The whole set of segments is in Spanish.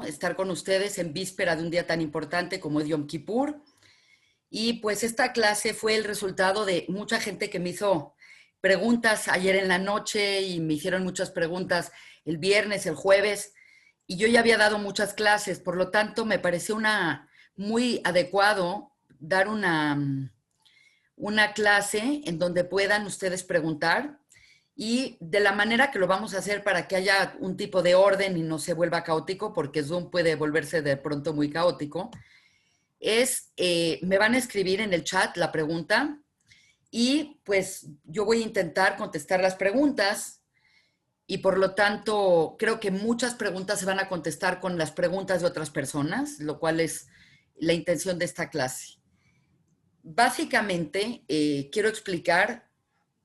estar con ustedes en víspera de un día tan importante como es Yom Kippur. Y pues esta clase fue el resultado de mucha gente que me hizo preguntas ayer en la noche y me hicieron muchas preguntas el viernes, el jueves, y yo ya había dado muchas clases, por lo tanto me pareció muy adecuado dar una clase en donde puedan ustedes preguntar y de la manera que lo vamos a hacer para que haya un tipo de orden y no se vuelva caótico, porque Zoom puede volverse de pronto muy caótico, me van a escribir en el chat la pregunta y pues yo voy a intentar contestar las preguntas y por lo tanto creo que muchas preguntas se van a contestar con las preguntas de otras personas, lo cual es la intención de esta clase. Básicamente, quiero explicar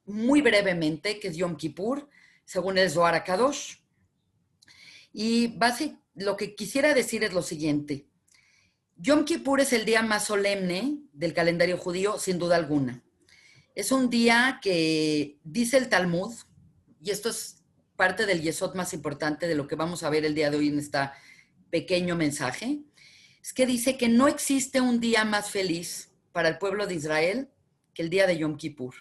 muy brevemente qué es Yom Kippur, según el Zohar HaKadosh. Y lo que quisiera decir es lo siguiente. Yom Kippur es el día más solemne del calendario judío, sin duda alguna. Es un día que dice el Talmud, y esto es parte del yesod más importante de lo que vamos a ver el día de hoy en este pequeño mensaje, es que dice que no existe un día más feliz para el pueblo de Israel que el día de Yom Kippur.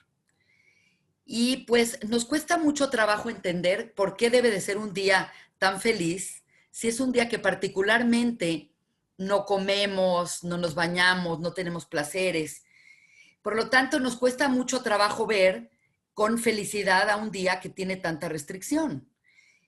Y pues nos cuesta mucho trabajo entender por qué debe de ser un día tan feliz si es un día que particularmente no comemos, no nos bañamos, no tenemos placeres. Por lo tanto, nos cuesta mucho trabajo ver con felicidad a un día que tiene tanta restricción.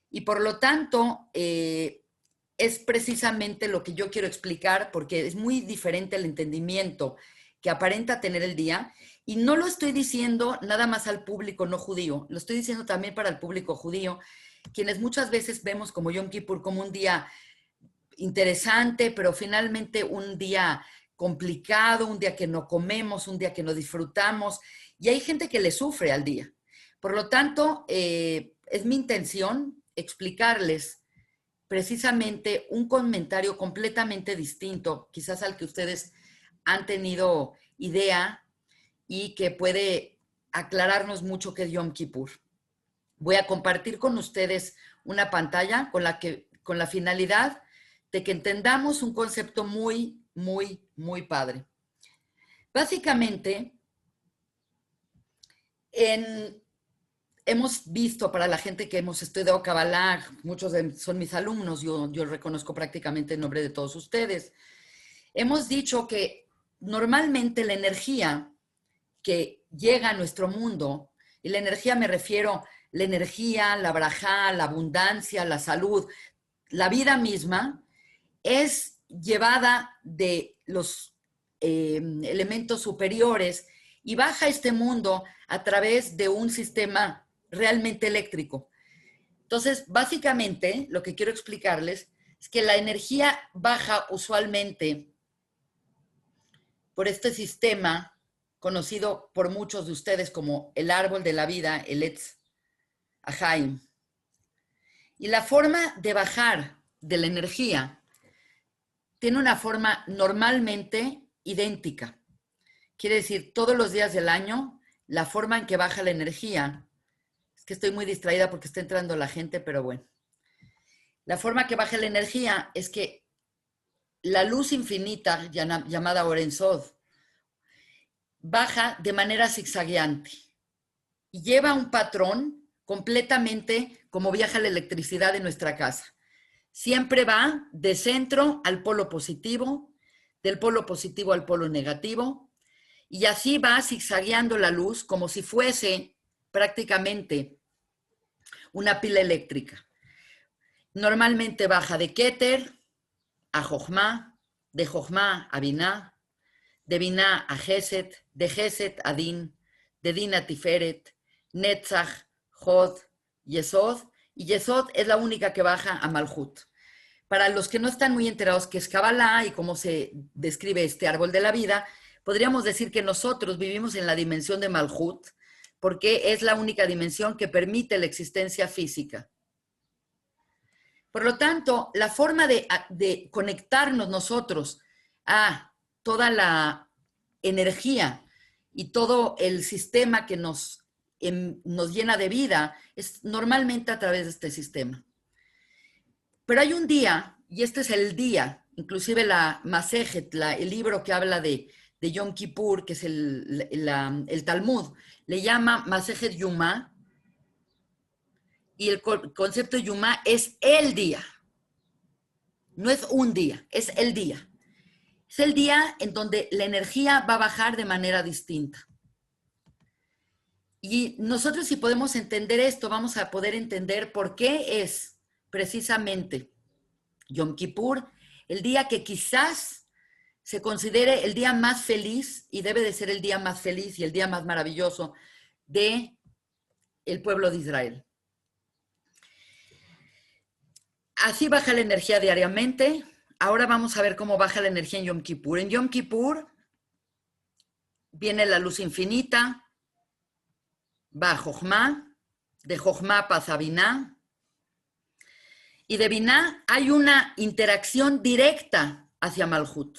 Y por lo tanto, es precisamente lo que yo quiero explicar, porque es muy diferente el entendimiento que aparenta tener el día. Y no lo estoy diciendo nada más al público no judío, lo estoy diciendo también para el público judío, quienes muchas veces vemos como Yom Kippur como un día interesante, pero finalmente un día complicado, un día que no comemos, un día que no disfrutamos, y hay gente que le sufre al día. Por lo tanto, es mi intención explicarles precisamente un comentario completamente distinto, quizás al que ustedes han tenido idea y que puede aclararnos mucho qué es Yom Kippur. Voy a compartir con ustedes una pantalla con la finalidad de que entendamos un concepto muy padre. Básicamente, hemos visto para la gente que hemos estudiado Kabbalah, muchos son mis alumnos, yo reconozco prácticamente el nombre de todos ustedes, hemos dicho que normalmente la energía que llega a nuestro mundo, y la energía me refiero la energía, la brajá, la abundancia, la salud, la vida misma, es llevada de los elementos superiores y baja a este mundo a través de un sistema realmente eléctrico. Entonces, básicamente, lo que quiero explicarles es que la energía baja usualmente por este sistema conocido por muchos de ustedes como el árbol de la vida, el Etz Ahaim. Y la forma de bajar de la energía tiene una forma normalmente idéntica. Quiere decir, todos los días del año, la forma en que baja la energía, es que estoy muy distraída porque está entrando la gente, pero bueno. La forma que baja la energía es que la luz infinita, llamada Orensod, baja de manera zigzagueante y lleva un patrón completamente como viaja la electricidad en nuestra casa. Siempre va de centro al polo positivo, del polo positivo al polo negativo, y así va zigzagueando la luz como si fuese prácticamente una pila eléctrica. Normalmente baja de Keter a Jochma, de Jochma a Binah, de Binah a Geset, de Geset a Din, de Din a Tiferet, Netzach, Jod, Yesod, y Yesod es la única que baja a Malhut. Para los que no están muy enterados qué es Kabbalah y cómo se describe este árbol de la vida, podríamos decir que nosotros vivimos en la dimensión de Malhut, porque es la única dimensión que permite la existencia física. Por lo tanto, la forma de conectarnos nosotros a toda la energía y todo el sistema que nos llena de vida es normalmente a través de este sistema. Pero hay un día y este es el día, inclusive la Masejet, el libro que habla de Yom Kippur, que es el Talmud, le llama Masejet Yuma, y el concepto de Yuma es el día, no es un día, es el día. Es el día en donde la energía va a bajar de manera distinta. Y nosotros, si podemos entender esto, vamos a poder entender por qué es precisamente Yom Kippur el día que quizás se considere el día más feliz, y debe de ser el día más feliz y el día más maravilloso de el pueblo de Israel. Así baja la energía diariamente. Ahora vamos a ver cómo baja la energía en Yom Kippur. En Yom Kippur viene la luz infinita, va a Jochma, de Jochma pasa a Binah, y de Binah hay una interacción directa hacia Malhut.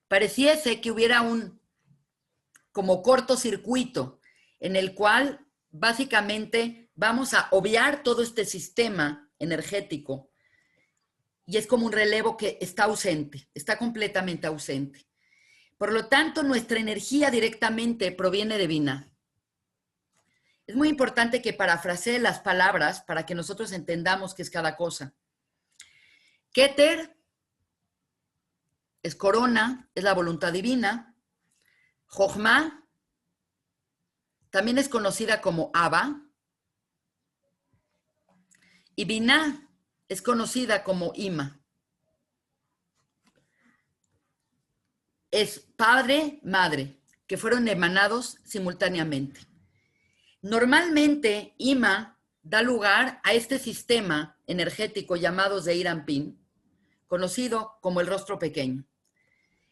Pareciese que hubiera un como cortocircuito en el cual básicamente vamos a obviar todo este sistema energético, y es como un relevo que está ausente, está completamente ausente. Por lo tanto, nuestra energía directamente proviene de Binah. Es muy importante que parafrasee las palabras para que nosotros entendamos qué es cada cosa. Keter es corona, es la voluntad divina. Jochma también es conocida como Abba. Y Binah es conocida como Ima. Es padre, madre, que fueron emanados simultáneamente. Normalmente, Ima da lugar a este sistema energético llamado Zeir Anpin, conocido como el rostro pequeño.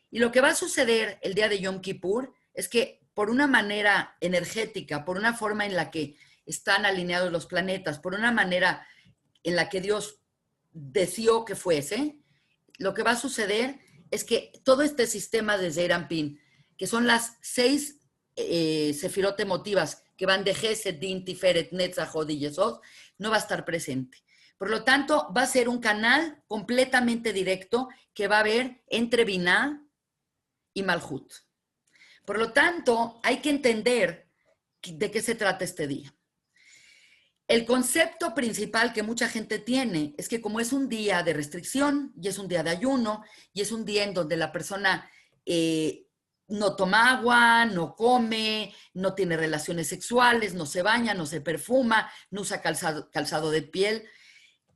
Y lo que va a suceder el día de Yom Kippur es que por una manera energética, por una forma en la que están alineados los planetas, por una manera en la que Dios deseó que fuese, lo que va a suceder es que todo este sistema de Zeir Anpin, que son las 6 sefirot emotivas que van de Gesed, Din, Tiferet, Netzach, Hod y Yesod, no va a estar presente. Por lo tanto, va a ser un canal completamente directo que va a haber entre Binah y Malhut. Por lo tanto, hay que entender de qué se trata este día. El concepto principal que mucha gente tiene es que como es un día de restricción y es un día de ayuno y es un día en donde la persona no toma agua, no come, no tiene relaciones sexuales, no se baña, no se perfuma, no usa calzado de piel,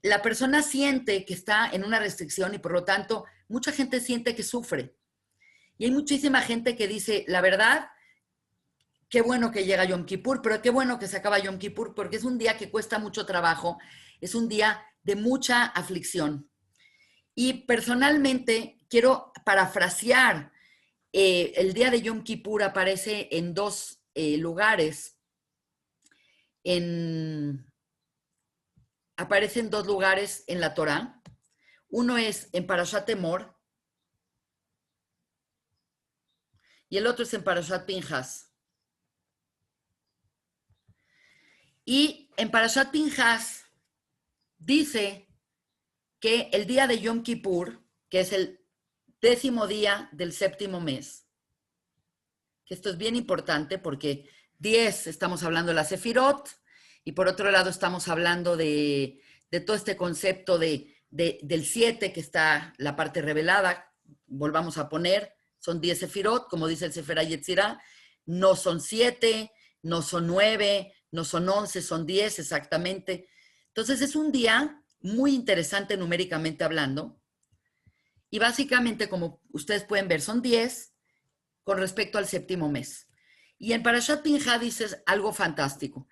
la persona siente que está en una restricción y por lo tanto mucha gente siente que sufre. Y hay muchísima gente que dice, la verdad, qué bueno que llega Yom Kippur, pero qué bueno que se acaba Yom Kippur, porque es un día que cuesta mucho trabajo, es un día de mucha aflicción. Y personalmente quiero parafrasear, el día de Yom Kippur aparece en 2 lugares, aparece en 2 lugares en la Torá. Uno es en Parashat Emor y el otro es en Parashat Pinjas. Y en Parashat Pinjas dice que el día de Yom Kippur, que es el 10º día del 7º mes, que esto es bien importante porque 10 estamos hablando de la Sefirot y por otro lado estamos hablando de todo este concepto del 7 que está la parte revelada. Volvamos a poner, son 10 Sefirot, como dice el Sefer HaYetzirah, no son 7, no son 9, no son 11, son 10 exactamente. Entonces es un día muy interesante numéricamente hablando y básicamente, como ustedes pueden ver, son 10 con respecto al 7º mes. Y en Parashat Pinja dice algo fantástico.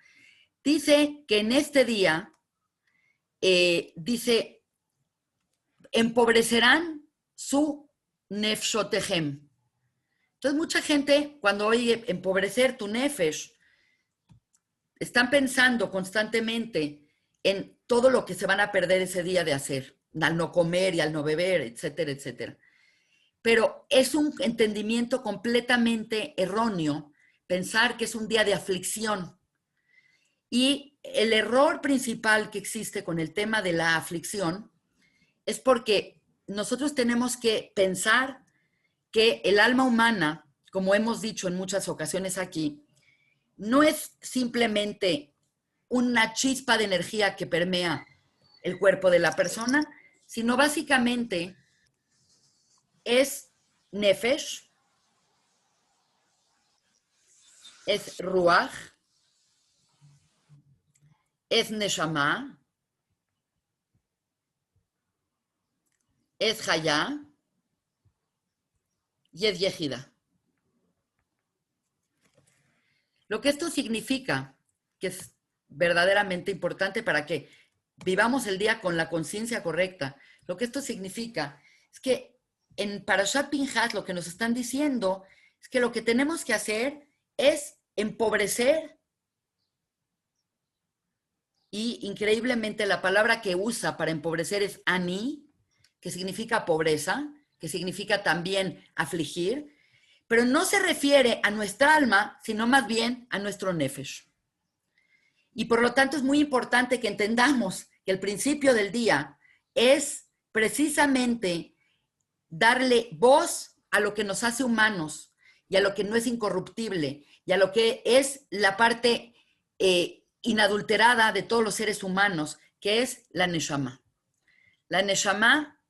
Dice que en este día, dice, empobrecerán su nefshotehem. Entonces, mucha gente, cuando oye empobrecer tu nefesh, están pensando constantemente en todo lo que se van a perder ese día de hacer, al no comer y al no beber, etcétera, etcétera. Pero es un entendimiento completamente erróneo pensar que es un día de aflicción. Y el error principal que existe con el tema de la aflicción es porque nosotros tenemos que pensar que el alma humana, como hemos dicho en muchas ocasiones aquí, no es simplemente una chispa de energía que permea el cuerpo de la persona, sino básicamente es nefesh, es ruach, es neshama, es hayá y es yejida. Lo que esto significa, que es verdaderamente importante para que vivamos el día con la conciencia correcta, lo que esto significa es que en Parashat Pinhas lo que nos están diciendo es que lo que tenemos que hacer es empobrecer, y increíblemente la palabra que usa para empobrecer es ani, que significa pobreza, que significa también afligir, pero no se refiere a nuestra alma, sino más bien a nuestro nefesh. Y por lo tanto es muy importante que entendamos que el principio del día es precisamente darle voz a lo que nos hace humanos y a lo que no es incorruptible y a lo que es la parte inadulterada de todos los seres humanos, que es la neshama. La neshama,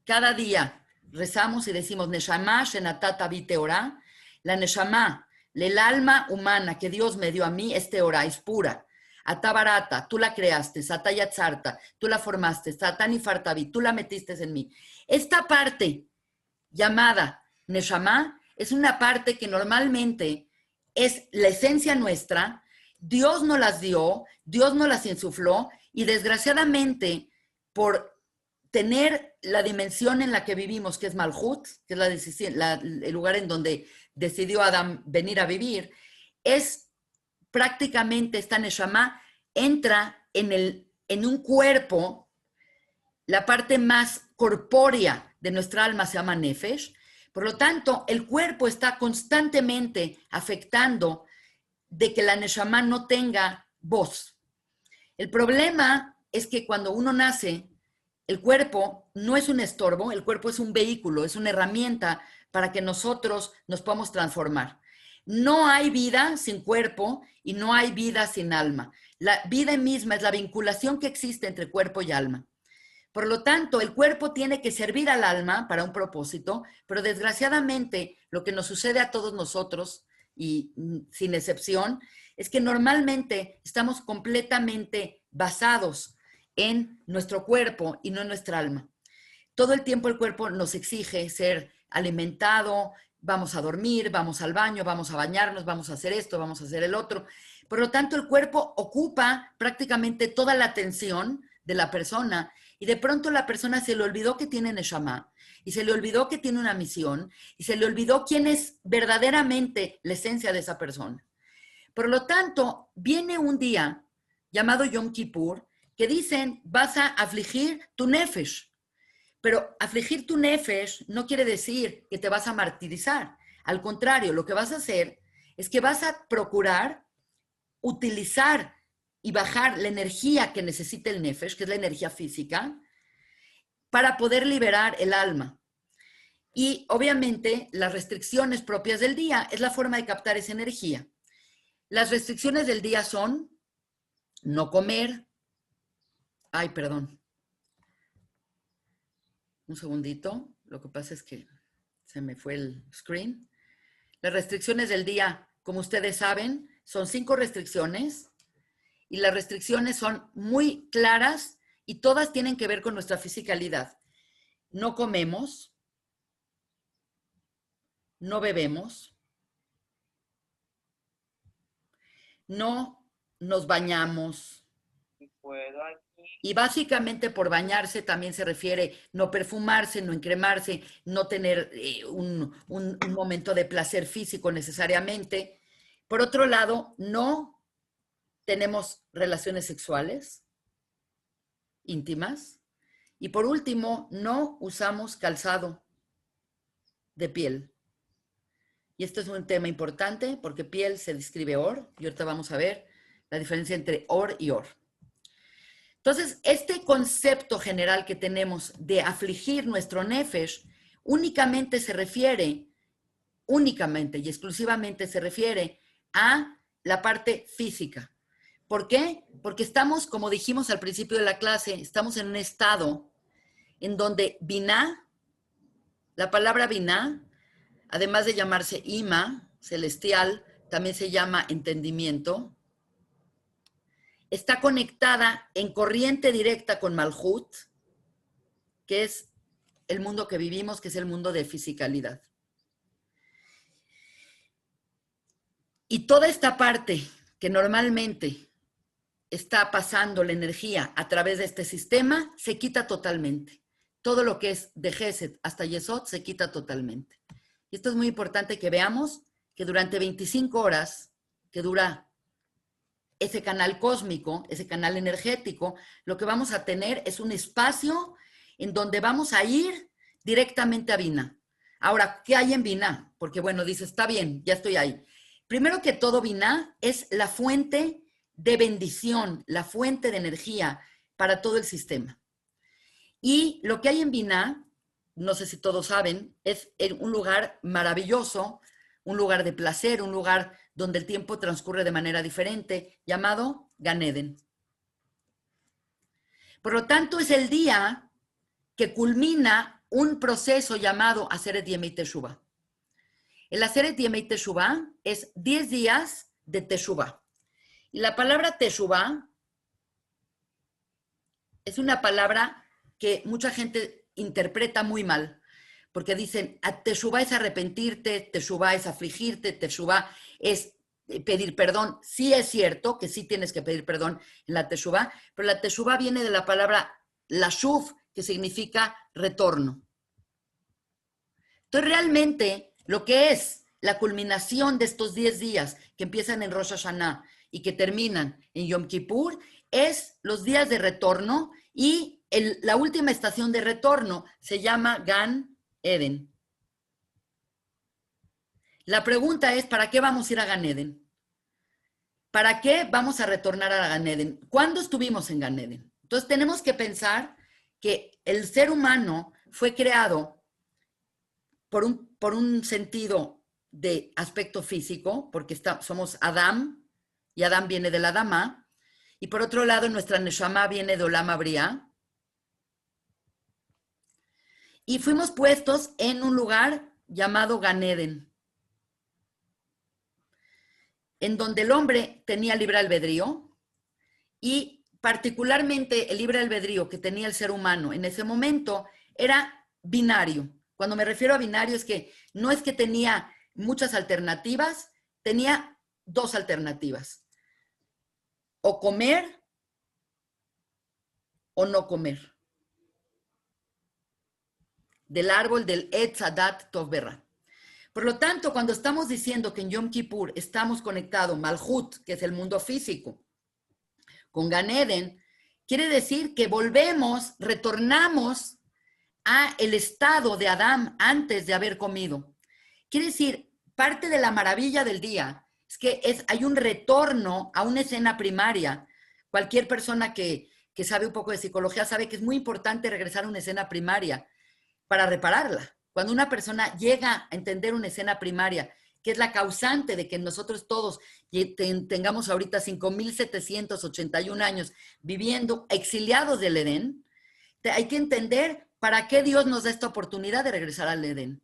cada día rezamos y decimos Neshama Shenatata Bi Teorá. La neshama, el alma humana que Dios me dio a mí, es Teorá, es pura. Atabarata, tú la creaste, Satayatzarta, tú la formaste, Satani Fartavi, tú la metiste en mí. Esta parte llamada Neshama es una parte que normalmente es la esencia nuestra. Dios nos las dio, Dios nos las insufló y desgraciadamente por tener la dimensión en la que vivimos, que es Malhut, que es el lugar en donde decidió Adán venir a vivir, es prácticamente esta Neshama entra en un cuerpo, la parte más corpórea de nuestra alma se llama Nefesh, por lo tanto, el cuerpo está constantemente afectando de que la Neshama no tenga voz. El problema es que cuando uno nace, el cuerpo no es un estorbo, el cuerpo es un vehículo, es una herramienta para que nosotros nos podamos transformar. No hay vida sin cuerpo y no hay vida sin alma. La vida misma es la vinculación que existe entre cuerpo y alma. Por lo tanto, el cuerpo tiene que servir al alma para un propósito, pero desgraciadamente lo que nos sucede a todos nosotros, y sin excepción, es que normalmente estamos completamente basados en nuestro cuerpo y no en nuestra alma. Todo el tiempo el cuerpo nos exige ser alimentado, vamos a dormir, vamos al baño, vamos a bañarnos, vamos a hacer esto, vamos a hacer el otro. Por lo tanto, el cuerpo ocupa prácticamente toda la atención de la persona y de pronto la persona se le olvidó que tiene Neshama y se le olvidó que tiene una misión y se le olvidó quién es verdaderamente la esencia de esa persona. Por lo tanto, viene un día llamado Yom Kippur que dicen vas a afligir tu nefesh. Pero afligir tu nefesh no quiere decir que te vas a martirizar. Al contrario, lo que vas a hacer es que vas a procurar utilizar y bajar la energía que necesita el nefesh, que es la energía física, para poder liberar el alma. Y obviamente las restricciones propias del día es la forma de captar esa energía. Las restricciones del día son no comer. Ay, perdón. Un segundito. Lo que pasa es que se me fue el screen. Las restricciones del día, como ustedes saben, son 5 restricciones y las restricciones son muy claras y todas tienen que ver con nuestra fisicalidad. No comemos, no bebemos, no nos bañamos. Y básicamente por bañarse también se refiere no perfumarse, no encremarse, no tener un momento de placer físico necesariamente. Por otro lado, no tenemos relaciones sexuales íntimas. Y por último, no usamos calzado de piel. Y esto es un tema importante porque piel se describe or, y ahorita vamos a ver la diferencia entre or y or. Entonces, este concepto general que tenemos de afligir nuestro nefesh únicamente y exclusivamente se refiere a la parte física. ¿Por qué? Porque estamos, como dijimos al principio de la clase, estamos en un estado en donde Binah, la palabra Binah, además de llamarse Ima, celestial, también se llama entendimiento, está conectada en corriente directa con Malhut, que es el mundo que vivimos, que es el mundo de fisicalidad. Y toda esta parte que normalmente está pasando la energía a través de este sistema, se quita totalmente. Todo lo que es de Gesed hasta Yesod se quita totalmente. Y esto es muy importante que veamos que durante 25 horas que dura ese canal cósmico, ese canal energético, lo que vamos a tener es un espacio en donde vamos a ir directamente a Binah. Ahora, ¿qué hay en Binah? Porque bueno, dice, está bien, ya estoy ahí. Primero que todo, Binah es la fuente de bendición, la fuente de energía para todo el sistema. Y lo que hay en Binah, no sé si todos saben, es un lugar maravilloso, un lugar de placer, un lugar donde el tiempo transcurre de manera diferente, llamado Gan Eden. Por lo tanto, es el día que culmina un proceso llamado Aseret Yemei Teshuvah. El Aseret Yemei Teshuvah es 10 días de Teshuvah. Y la palabra Teshuvah es una palabra que mucha gente interpreta muy mal, porque dicen, Teshuvah es arrepentirte, Teshuvah es afligirte, Teshuvah es pedir perdón. Sí es cierto que sí tienes que pedir perdón en la Teshuvah, pero la Teshuvah viene de la palabra Lashuv, que significa retorno. Entonces, realmente, lo que es la culminación de estos 10 días que empiezan en Rosh Hashanah y que terminan en Yom Kippur, es los días de retorno y la última estación de retorno se llama Gan Eden. La pregunta es, ¿para qué vamos a ir a Gan Eden? ¿Para qué vamos a retornar a Gan Eden? ¿Cuándo estuvimos en Gan Eden? Entonces tenemos que pensar que el ser humano fue creado por un sentido de aspecto físico, porque somos Adam, y Adam viene de la Dama, y por otro lado nuestra Neshama viene de Olam Abria, y fuimos puestos en un lugar llamado Gan Eden, en donde el hombre tenía libre albedrío, y particularmente el libre albedrío que tenía el ser humano en ese momento era binario. Cuando me refiero a binario es que no es que tenía muchas alternativas, tenía 2 alternativas. O comer o no comer. Del árbol del Etz Hadat Tov Berra. Por lo tanto, cuando estamos diciendo que en Yom Kippur estamos conectados Malhut, que es el mundo físico, con Gan Eden, quiere decir que retornamos a el estado de Adán antes de haber comido. Quiere decir, parte de la maravilla del día es que hay un retorno a una escena primaria. Cualquier persona que sabe un poco de psicología sabe que es muy importante regresar a una escena primaria para repararla. Cuando una persona llega a entender una escena primaria, que es la causante de que nosotros todos tengamos ahorita 5,781 años viviendo exiliados del Edén, hay que entender para qué Dios nos da esta oportunidad de regresar al Edén.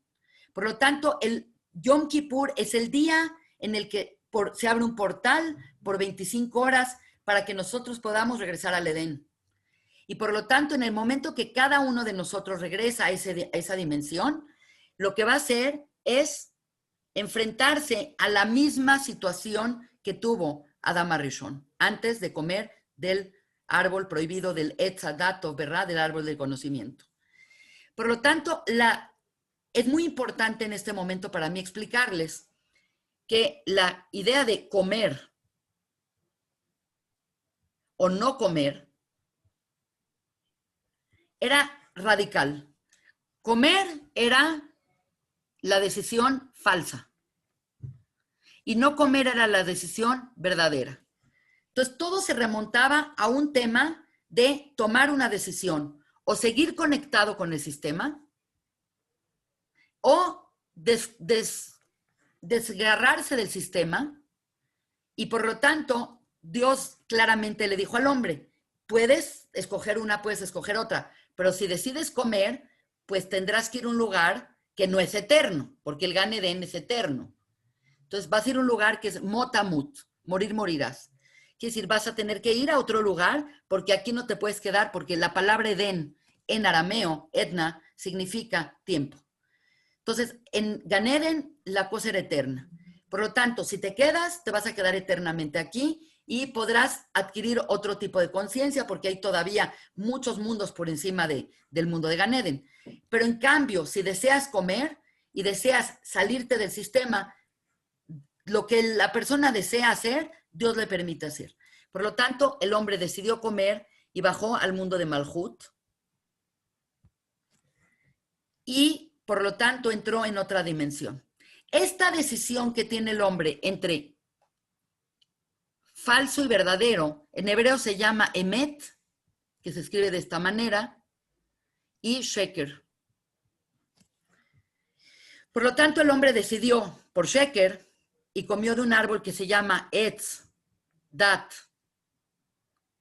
Por lo tanto, el Yom Kippur es el día en el que se abre un portal por 25 horas para que nosotros podamos regresar al Edén. Y por lo tanto, en el momento que cada uno de nosotros regresa a esa dimensión, lo que va a hacer es enfrentarse a la misma situación que tuvo Adam Arishon antes de comer del árbol prohibido del Etz Hadat Tov Berra, del árbol del conocimiento. Por lo tanto, es muy importante en este momento para mí explicarles que la idea de comer o no comer era radical. Comer era la decisión falsa y no comer era la decisión verdadera. Entonces, todo se remontaba a un tema de tomar una decisión o seguir conectado con el sistema o desgarrarse del sistema, y por lo tanto Dios claramente le dijo al hombre, puedes escoger una, puedes escoger otra, pero si decides comer, pues tendrás que ir a un lugar que no es eterno, porque el Gan Edén es eterno. Entonces vas a ir a un lugar que es motamut, morir morirás. Quiere decir, vas a tener que ir a otro lugar porque aquí no te puedes quedar, porque la palabra Edén en arameo, Edna, significa tiempo. Entonces, en Gan Eden la cosa era eterna. Por lo tanto, si te quedas, te vas a quedar eternamente aquí y podrás adquirir otro tipo de conciencia porque hay todavía muchos mundos por encima del mundo de Gan Eden. Pero en cambio, si deseas comer y deseas salirte del sistema, lo que la persona desea hacer, Dios le permite hacer. Por lo tanto, el hombre decidió comer y bajó al mundo de Malhut. Y por lo tanto entró en otra dimensión. Esta decisión que tiene el hombre entre falso y verdadero, en hebreo se llama emet, que se escribe de esta manera, y sheker. Por lo tanto, el hombre decidió por sheker y comió de un árbol que se llama etz, dat,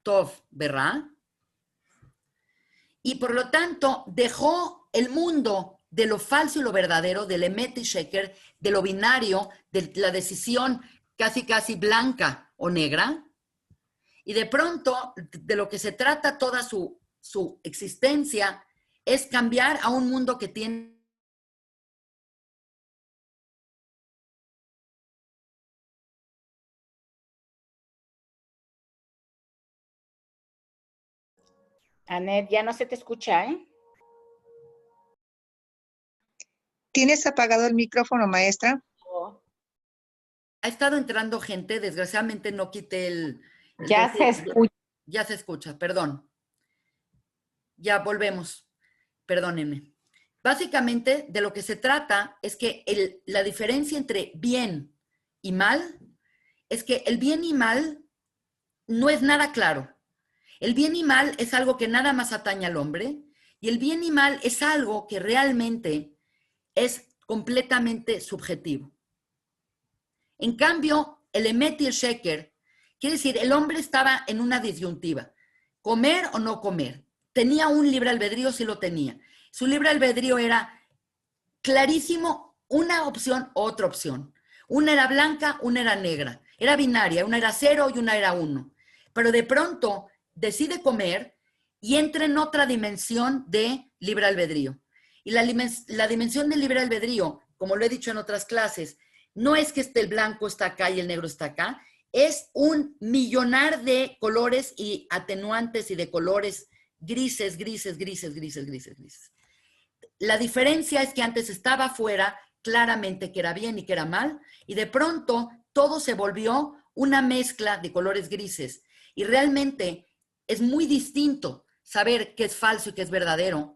tov, berra, y por lo tanto dejó el mundo de lo falso y lo verdadero, del emet y sheker, de lo binario, de la decisión casi blanca o negra, y de pronto de lo que se trata toda su existencia es cambiar a un mundo que tiene... Anet, ya no se te escucha, ¿eh? ¿Tienes apagado el micrófono, maestra? Oh. Ha estado entrando gente, desgraciadamente no quité el ya se escucha. Ya se escucha, perdón. Ya volvemos, perdónenme. Básicamente, de lo que se trata es que la diferencia entre bien y mal es que el bien y mal no es nada claro. El bien y mal es algo que nada más atañe al hombre, y el bien y mal es algo que realmente es completamente subjetivo. En cambio, el emet y el sheker, quiere decir, el hombre estaba en una disyuntiva, comer o no comer. ¿Tenía un libre albedrío? Sí lo tenía. Su libre albedrío era clarísimo, una opción o otra opción. Una era blanca, una era negra. Era binaria, una era 0 y una era 1. Pero de pronto decide comer y entra en otra dimensión de libre albedrío. Y la dimensión del libre albedrío, como lo he dicho en otras clases, no es que el blanco está acá y el negro está acá, es un millonar de colores y atenuantes y de colores grises. La diferencia es que antes estaba afuera claramente que era bien y que era mal, y de pronto todo se volvió una mezcla de colores grises. Y realmente es muy distinto saber qué es falso y qué es verdadero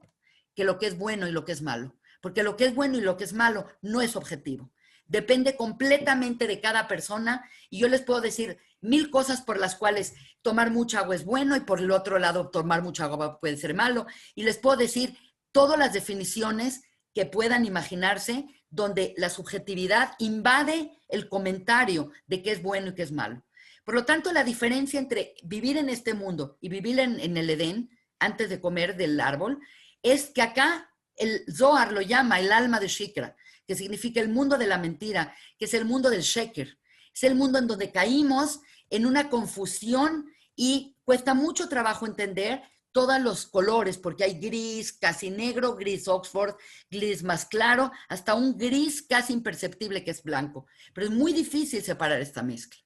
que lo que es bueno y lo que es malo. Porque lo que es bueno y lo que es malo no es objetivo. Depende completamente de cada persona, y yo les puedo decir 1000 cosas por las cuales tomar mucha agua es bueno y por el otro lado tomar mucha agua puede ser malo, y les puedo decir todas las definiciones que puedan imaginarse donde la subjetividad invade el comentario de qué es bueno y qué es malo. Por lo tanto, la diferencia entre vivir en este mundo y vivir en el Edén, antes de comer del árbol, es que acá el Zohar lo llama el alma de Shikra, que significa el mundo de la mentira, que es el mundo del Sheker. Es el mundo en donde caímos en una confusión y cuesta mucho trabajo entender todos los colores, porque hay gris, casi negro, gris Oxford, gris más claro, hasta un gris casi imperceptible que es blanco. Pero es muy difícil separar esta mezcla.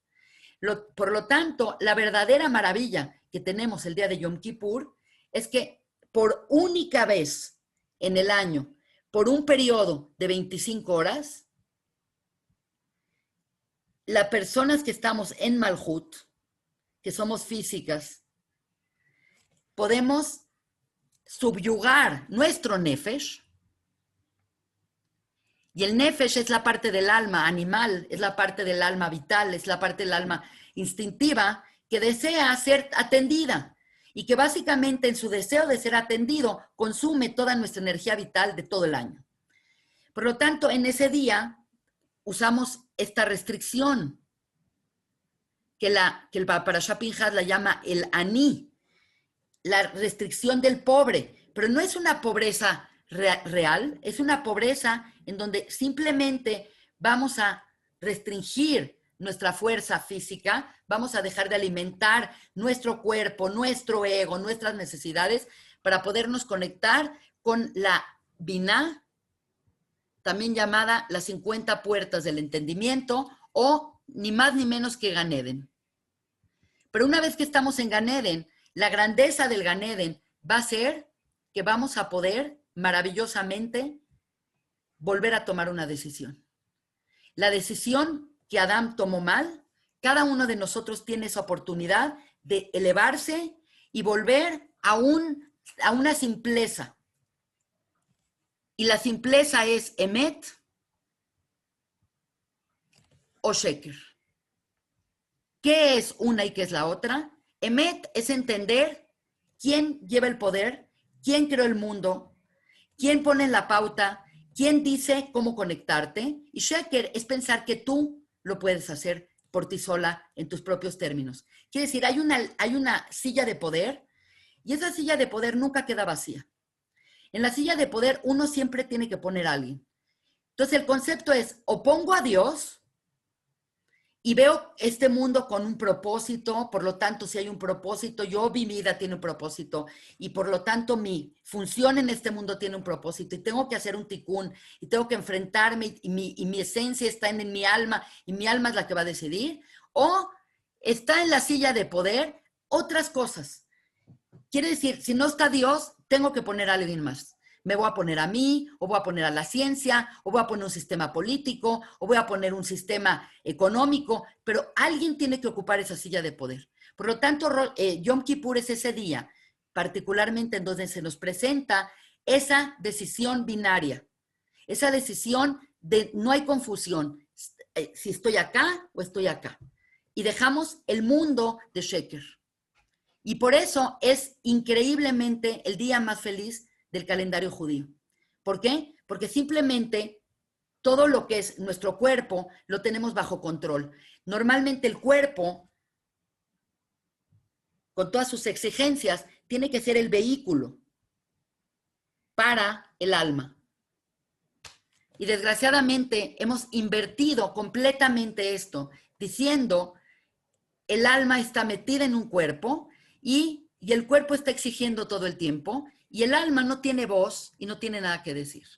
Por lo tanto, la verdadera maravilla que tenemos el día de Yom Kippur es que por única vez en el año, por un periodo de 25 horas, las personas que estamos en Malhut, que somos físicas, podemos subyugar nuestro nefesh, y el nefesh es la parte del alma animal, es la parte del alma vital, es la parte del alma instintiva que desea ser atendida. y que básicamente en su deseo de ser atendido consume toda nuestra energía vital de todo el año. Por lo tanto, en ese día usamos esta restricción que el Parashá Pinhas la llama el aní, la restricción del pobre, pero no es una pobreza real, es una pobreza en donde simplemente vamos a restringir nuestra fuerza física, vamos a dejar de alimentar nuestro cuerpo, nuestro ego, nuestras necesidades para podernos conectar con la Biná, también llamada las 50 puertas del entendimiento, o ni más ni menos que Gan Eden. Pero una vez que estamos en Gan Eden, la grandeza del Gan Eden va a ser que vamos a poder maravillosamente volver a tomar una decisión. La decisión que Adán tomó mal, cada uno de nosotros tiene esa oportunidad de elevarse y volver a una simpleza. Y la simpleza es Emet o Sheker. ¿Qué es una y qué es la otra? Emet es entender quién lleva el poder, quién creó el mundo, quién pone la pauta, quién dice cómo conectarte. Y Sheker es pensar que tú lo puedes hacer por ti sola en tus propios términos. Quiere decir, hay una silla de poder y esa silla de poder nunca queda vacía. En la silla de poder uno siempre tiene que poner a alguien. Entonces el concepto es, o pongo a Dios y veo este mundo con un propósito, por lo tanto, si hay un propósito, mi vida tiene un propósito y por lo tanto mi función en este mundo tiene un propósito y tengo que hacer un tikún y tengo que enfrentarme y mi esencia está en mi alma y mi alma es la que va a decidir, o está en la silla de poder otras cosas. Quiere decir, si no está Dios, tengo que poner a alguien más. Me voy a poner a mí, o voy a poner a la ciencia, o voy a poner un sistema político, o voy a poner un sistema económico, pero alguien tiene que ocupar esa silla de poder. Por lo tanto, Yom Kippur es ese día, particularmente en donde se nos presenta esa decisión binaria, esa decisión de no hay confusión, si estoy acá o estoy acá. Y dejamos el mundo de Sheker. Y por eso es increíblemente el día más feliz del calendario judío. ¿Por qué? Porque simplemente todo lo que es nuestro cuerpo lo tenemos bajo control. Normalmente el cuerpo, con todas sus exigencias, tiene que ser el vehículo para el alma. Y desgraciadamente hemos invertido completamente esto, diciendo el alma está metida en un cuerpo y el cuerpo está exigiendo todo el tiempo y el alma no tiene voz y no tiene nada que decir.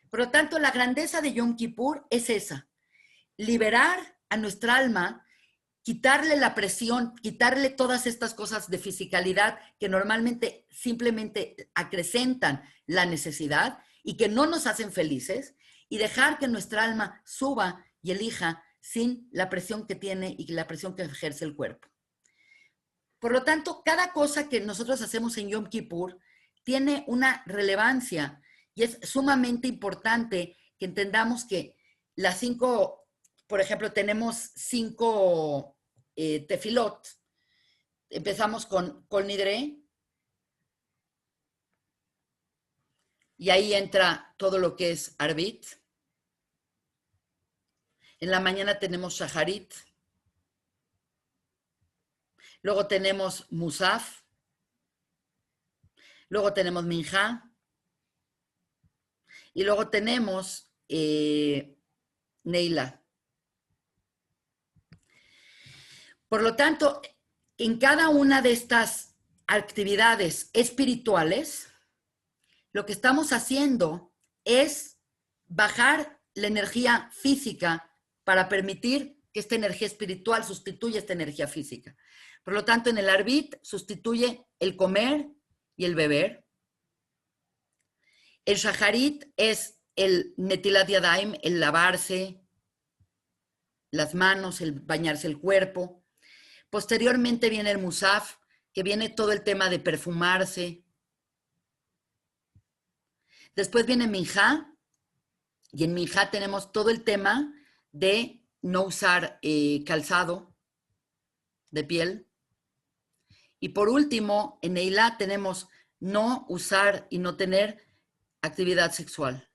Por lo tanto, la grandeza de Yom Kippur es esa, liberar a nuestra alma, quitarle la presión, quitarle todas estas cosas de fisicalidad que normalmente simplemente acrecentan la necesidad y que no nos hacen felices, y dejar que nuestra alma suba y elija sin la presión que tiene y la presión que ejerce el cuerpo. Por lo tanto, cada cosa que nosotros hacemos en Yom Kippur tiene una relevancia y es sumamente importante que entendamos que las 5, por ejemplo, tenemos 5 tefilot. Empezamos con Kol Nidre y ahí entra todo lo que es Arbit. En la mañana tenemos Shaharit. Luego tenemos Musaf. Luego tenemos Minjá. Y luego tenemos Neila. Por lo tanto, en cada una de estas actividades espirituales, lo que estamos haciendo es bajar la energía física para permitir que esta energía espiritual sustituya esta energía física. Por lo tanto, en el Arbit sustituye el comer y el beber. El Shaharit es el Netilat Yadayim, el lavarse las manos, el bañarse el cuerpo. Posteriormente viene el Musaf, que viene todo el tema de perfumarse. Después viene Minjá, y en Minjá tenemos todo el tema de no usar calzado de piel. Y por último, en Neilá tenemos no usar y no tener actividad sexual.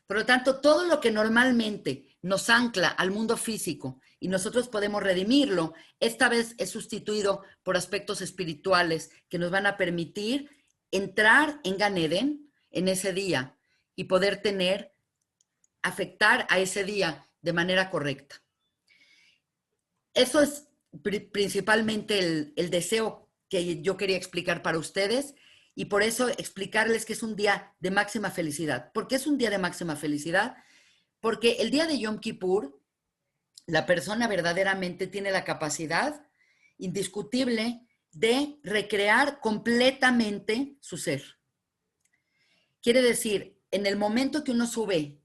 Por lo tanto, todo lo que normalmente nos ancla al mundo físico y nosotros podemos redimirlo, esta vez es sustituido por aspectos espirituales que nos van a permitir entrar en Gan Eden en ese día y poder afectar a ese día de manera correcta. Eso es principalmente el deseo que yo quería explicar para ustedes y por eso explicarles que es un día de máxima felicidad. ¿Por qué es un día de máxima felicidad? Porque el día de Yom Kippur, la persona verdaderamente tiene la capacidad indiscutible de recrear completamente su ser. Quiere decir, en el momento que uno sube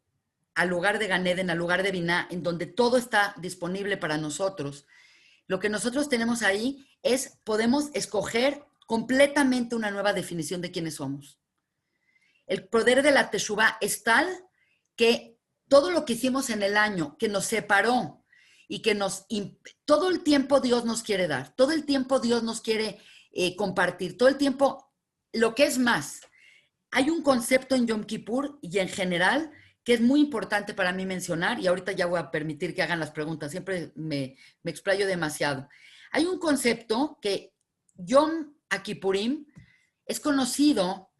al lugar de Gan Eden, al lugar de Biná, en donde todo está disponible para nosotros, lo que nosotros tenemos ahí es, podemos escoger completamente una nueva definición de quiénes somos. El poder de la Teshuvá es tal que todo lo que hicimos en el año, que nos separó y que todo el tiempo Dios nos quiere dar, todo el tiempo Dios nos quiere compartir, todo el tiempo, lo que es más. Hay un concepto en Yom Kippur y en general que es muy importante para mí mencionar, y ahorita ya voy a permitir que hagan las preguntas, siempre me explayo demasiado. Hay un concepto que Yom Kippurim es conocido,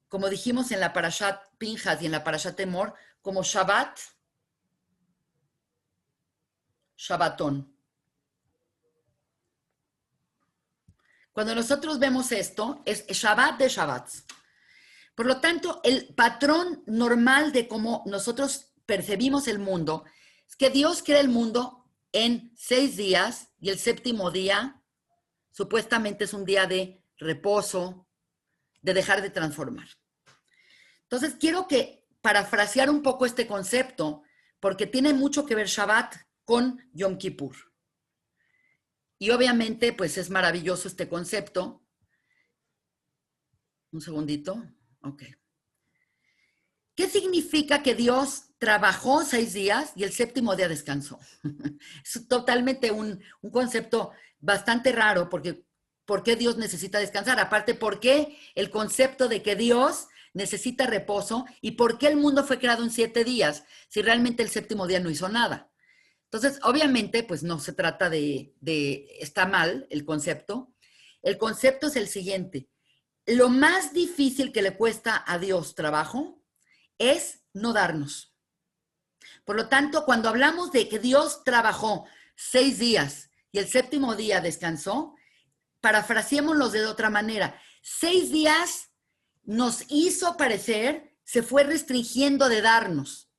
como dijimos en la Parashat Pinjas y en la Parashat Emor, como Shabbatón. Cuando nosotros vemos esto, es Shabbat de Shabbats. Por lo tanto, el patrón normal de cómo nosotros percibimos el mundo es que Dios crea el mundo en 6 días y el séptimo día supuestamente es un día de reposo, de dejar de transformar. Entonces, quiero que parafrasear un poco este concepto porque tiene mucho que ver Shabbat con Yom Kippur. Y obviamente, pues es maravilloso este concepto. Un segundito. Ok. ¿Qué significa que Dios trabajó 6 días y el séptimo día descansó? Es totalmente un concepto bastante raro porque ¿por qué Dios necesita descansar? Aparte, ¿por qué el concepto de que Dios necesita reposo y por qué el mundo fue creado en 7 días si realmente el séptimo día no hizo nada? Entonces, obviamente, pues no se trata está mal el concepto. El concepto es el siguiente. Lo más difícil que le cuesta a Dios trabajo es no darnos. Por lo tanto, cuando hablamos de que Dios trabajó 6 días y el séptimo día descansó, parafraseémoslo de otra manera. 6 días nos hizo parecer, se fue restringiendo de darnos.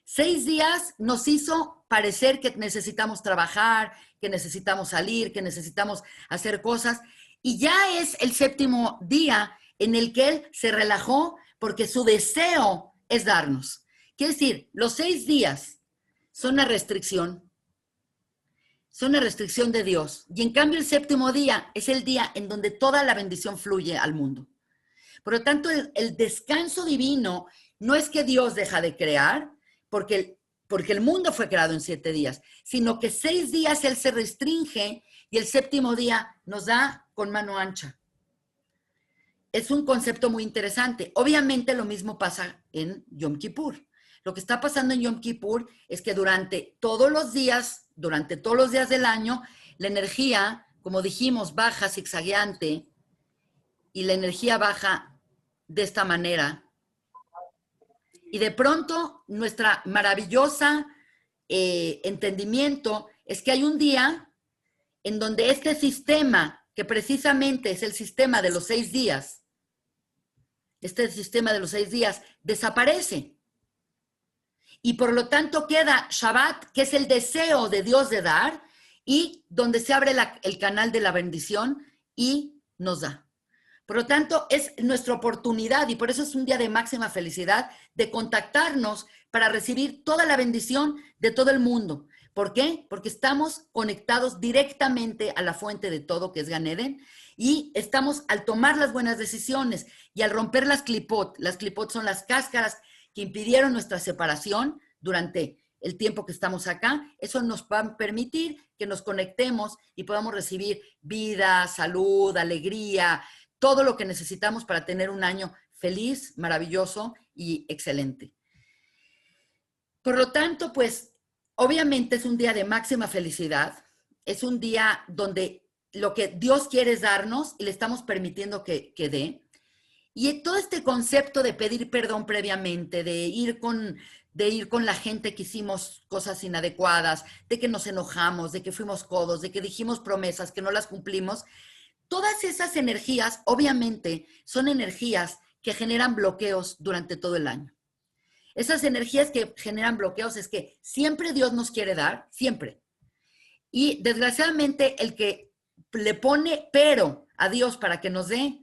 6 días nos hizo parecer que necesitamos trabajar, que necesitamos salir, que necesitamos hacer cosas. Y ya es el séptimo día en el que Él se relajó porque su deseo es darnos. Quiere decir, los 6 días son una restricción de Dios. Y en cambio el séptimo día es el día en donde toda la bendición fluye al mundo. Por lo tanto, el descanso divino no es que Dios deja de crear, porque el mundo fue creado en 7 días, sino que 6 días Él se restringe y el séptimo día nos da con mano ancha. Es un concepto muy interesante. Obviamente lo mismo pasa en Yom Kippur. Lo que está pasando en Yom Kippur es que durante todos los días del año, la energía, como dijimos, baja zigzagueante y la energía baja de esta manera. Y de pronto, nuestra maravillosa entendimiento es que hay un día en donde este sistema, que precisamente es el sistema de los 6 días, desaparece. Y por lo tanto queda Shabbat, que es el deseo de Dios de dar, y donde se abre el canal de la bendición y nos da. Por lo tanto, es nuestra oportunidad, y por eso es un día de máxima felicidad, de contactarnos para recibir toda la bendición de todo el mundo. ¿Por qué? Porque estamos conectados directamente a la fuente de todo, que es Gan Eden, y estamos al tomar las buenas decisiones y al romper las clipot son las cáscaras que impidieron nuestra separación durante el tiempo que estamos acá. Eso nos va a permitir que nos conectemos y podamos recibir vida, salud, alegría, todo lo que necesitamos para tener un año feliz, maravilloso y excelente. Por lo tanto, pues, obviamente es un día de máxima felicidad. Es un día donde lo que Dios quiere es darnos y le estamos permitiendo que dé. Y todo este concepto de pedir perdón previamente, de ir con la gente que hicimos cosas inadecuadas, de que nos enojamos, de que fuimos codos, de que dijimos promesas que no las cumplimos, todas esas energías, obviamente, son energías que generan bloqueos durante todo el año. Esas energías que generan bloqueos es que siempre Dios nos quiere dar, siempre. Y desgraciadamente el que le pone pero a Dios para que nos dé,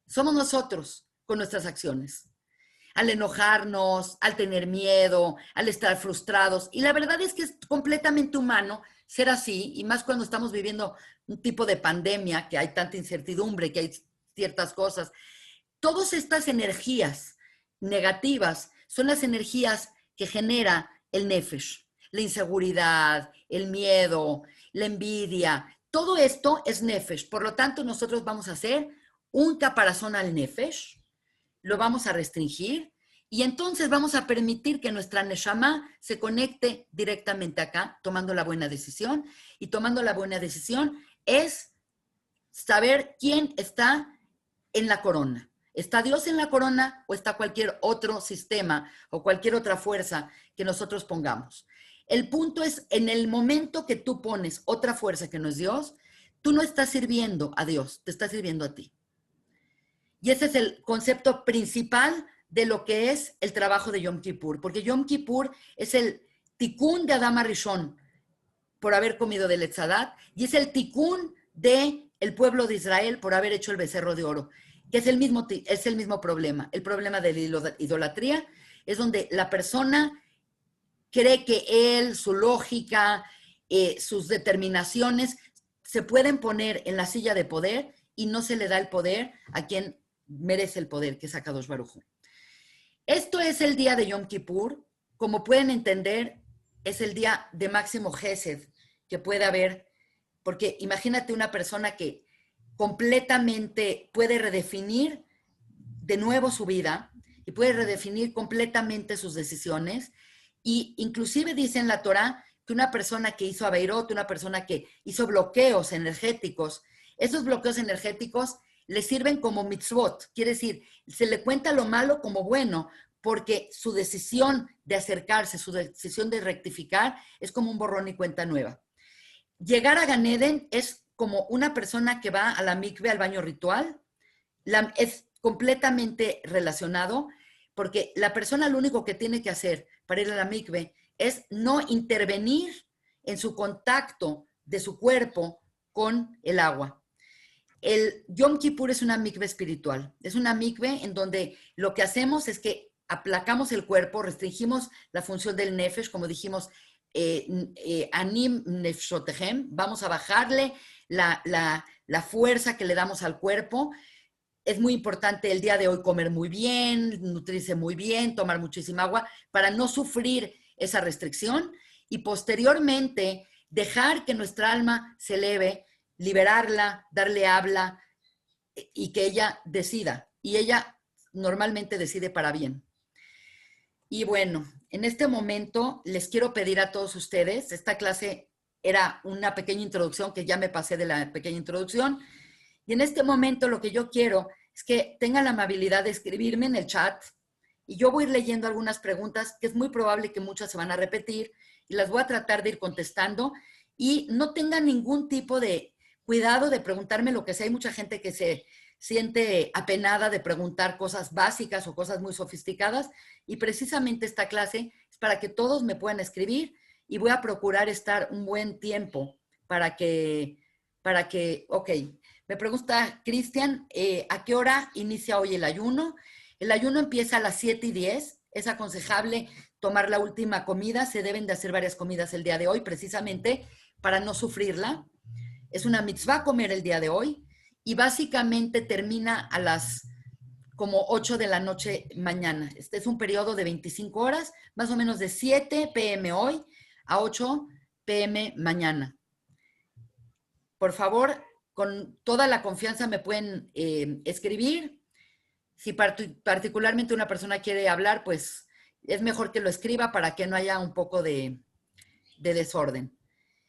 somos nosotros con nuestras acciones. Al enojarnos, al tener miedo, al estar frustrados. Y la verdad es que es completamente humano ser así, y más cuando estamos viviendo un tipo de pandemia, que hay tanta incertidumbre, que hay ciertas cosas. Todas estas energías negativas son las energías que genera el nefesh. La inseguridad, el miedo, la envidia. Todo esto es nefesh. Por lo tanto, nosotros vamos a hacer un caparazón al nefesh, lo vamos a restringir y entonces vamos a permitir que nuestra neshama se conecte directamente acá, tomando la buena decisión. Y tomando la buena decisión es saber quién está en la corona. ¿Está Dios en la corona o está cualquier otro sistema o cualquier otra fuerza que nosotros pongamos? El punto es, en el momento que tú pones otra fuerza que no es Dios, tú no estás sirviendo a Dios, te estás sirviendo a ti. Y ese es el concepto principal de lo que es el trabajo de Yom Kippur, porque Yom Kippur es el tikkun de Adam Rishon por haber comido del Etzadat, y es el tikkun de el pueblo de Israel por haber hecho el becerro de oro, que es el mismo problema. El problema de la idolatría es donde la persona cree que él, su lógica, sus determinaciones se pueden poner en la silla de poder y no se le da el poder a quien merece el poder, que es Akadosh Baruj Hu. Esto es el día de Yom Kippur. Como pueden entender, es el día de máximo Gesed que puede haber, porque imagínate una persona que completamente puede redefinir de nuevo su vida y puede redefinir completamente sus decisiones. Y inclusive dice en la Torá que una persona que hizo Aveirot, una persona que hizo bloqueos energéticos, esos bloqueos energéticos le sirven como mitzvot, quiere decir, se le cuenta lo malo como bueno, porque su decisión de acercarse, su decisión de rectificar, es como un borrón y cuenta nueva. Llegar a Gan Eden es como una persona que va a la mikve, al baño ritual, es completamente relacionado, porque la persona lo único que tiene que hacer para ir a la mikve es no intervenir en su contacto de su cuerpo con el agua. El Yom Kippur es una mikve espiritual, es una mikve en donde lo que hacemos es que aplacamos el cuerpo, restringimos la función del nefesh, como dijimos, anim nefshotehem, vamos a bajarle la fuerza que le damos al cuerpo. Es muy importante el día de hoy comer muy bien, nutrirse muy bien, tomar muchísima agua para no sufrir esa restricción y posteriormente dejar que nuestra alma se eleve, liberarla, darle habla y que ella decida. Y ella normalmente decide para bien. Y bueno, en este momento les quiero pedir a todos ustedes, esta clase era una pequeña introducción que ya me pasé de la pequeña introducción, y en este momento lo que yo quiero es que tengan la amabilidad de escribirme en el chat y yo voy a ir leyendo algunas preguntas que es muy probable que muchas se van a repetir y las voy a tratar de ir contestando y no tengan ningún tipo de cuidado de preguntarme lo que sea. Hay mucha gente que se siente apenada de preguntar cosas básicas o cosas muy sofisticadas y precisamente esta clase es para que todos me puedan escribir y voy a procurar estar un buen tiempo para que, ok. Me pregunta Cristian, ¿a qué hora inicia hoy el ayuno? El ayuno empieza a las 7:10. Es aconsejable tomar la última comida. Se deben de hacer varias comidas el día de hoy, precisamente para no sufrirla. Es una mitzvah comer el día de hoy y básicamente termina a las como 8 de la noche mañana. Este es un periodo de 25 horas, más o menos de 7 p.m. hoy a 8 p.m. mañana. Por favor, con toda la confianza me pueden escribir. Si particularmente una persona quiere hablar, pues es mejor que lo escriba para que no haya un poco de desorden.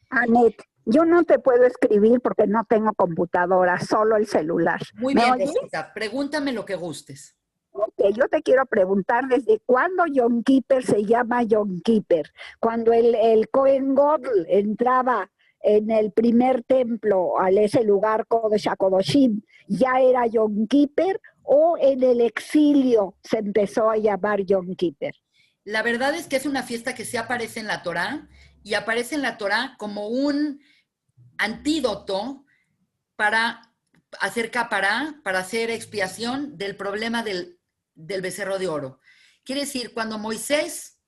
Anet, yo no te puedo escribir porque no tengo computadora, solo el celular. Muy ¿Me bien, oyes? Rosita, pregúntame lo que gustes. Ok, yo te quiero preguntar desde cuándo Yom Kippur se llama Yom Kippur. Cuando el Kohen Gadol entraba en el primer templo, a ese lugar Kodesh HaKodashim, ¿ya era Yom Kippur o en el exilio se empezó a llamar Yom Kippur? La verdad es que es una fiesta que sí aparece en la Torá y aparece en la Torá como un antídoto para hacer capará, para hacer expiación del problema del becerro de oro. Quiere decir, cuando Moisés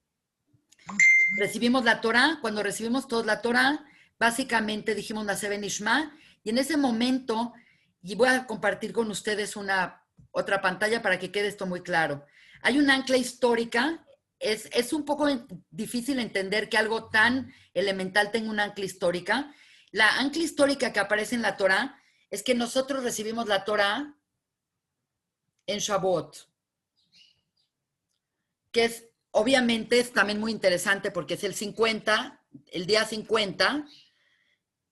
recibimos la Torá, cuando recibimos todos la Torá, básicamente dijimos Naseh ben Ishma, y en ese momento, y voy a compartir con ustedes otra pantalla para que quede esto muy claro. Hay un ancla histórica, es un poco difícil entender que algo tan elemental tenga una ancla histórica. La ancla histórica que aparece en la Torá es que nosotros recibimos la Torá en Shavuot, que es, obviamente, es también muy interesante porque es el día 50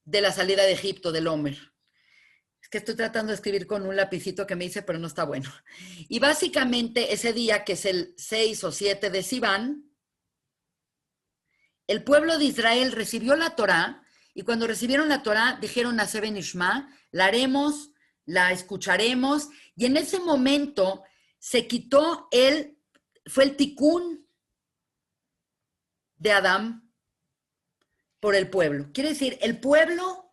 de la salida de Egipto, del Homer. Es que estoy tratando de escribir con un lapicito que me hice, pero no está bueno. Y básicamente ese día, que es el 6 o 7 de Sivan, el pueblo de Israel recibió la Torá, y cuando recibieron la Torá dijeron Naseh ben Ishma, la haremos, la escucharemos, y en ese momento se quitó fue el tikún de Adán por el pueblo. Quiere decir, el pueblo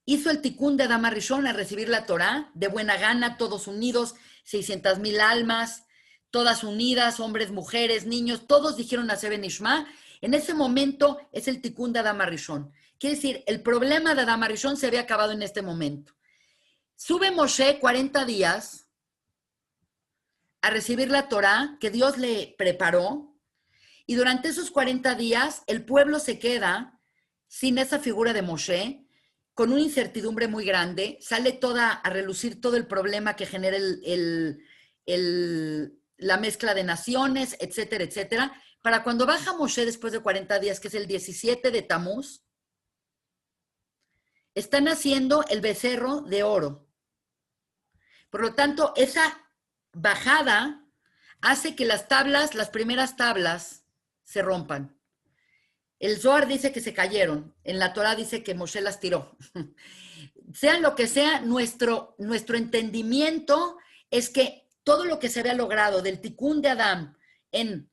hizo el tikún de Adán Arishon al recibir la Torá, de buena gana, todos unidos, 600,000 almas, todas unidas, hombres, mujeres, niños, todos dijeron Naseh ben Ishma. En ese momento es el tikún de Adán Arishon. Quiere decir, el problema de Adán Arishon se había acabado en este momento. Sube Moshe 40 días a recibir la Torá que Dios le preparó, y durante esos 40 días el pueblo se queda sin esa figura de Moshe, con una incertidumbre muy grande, sale a relucir todo el problema que genera la mezcla de naciones, etcétera, etcétera. Para cuando baja Moshe después de 40 días, que es el 17 de Tamuz, están haciendo el becerro de oro. Por lo tanto, esa bajada hace que las primeras tablas, se rompan. El Zohar dice que se cayeron, en la Torá dice que Moshe las tiró. Sea lo que sea, nuestro entendimiento es que todo lo que se había logrado del tikún de Adán en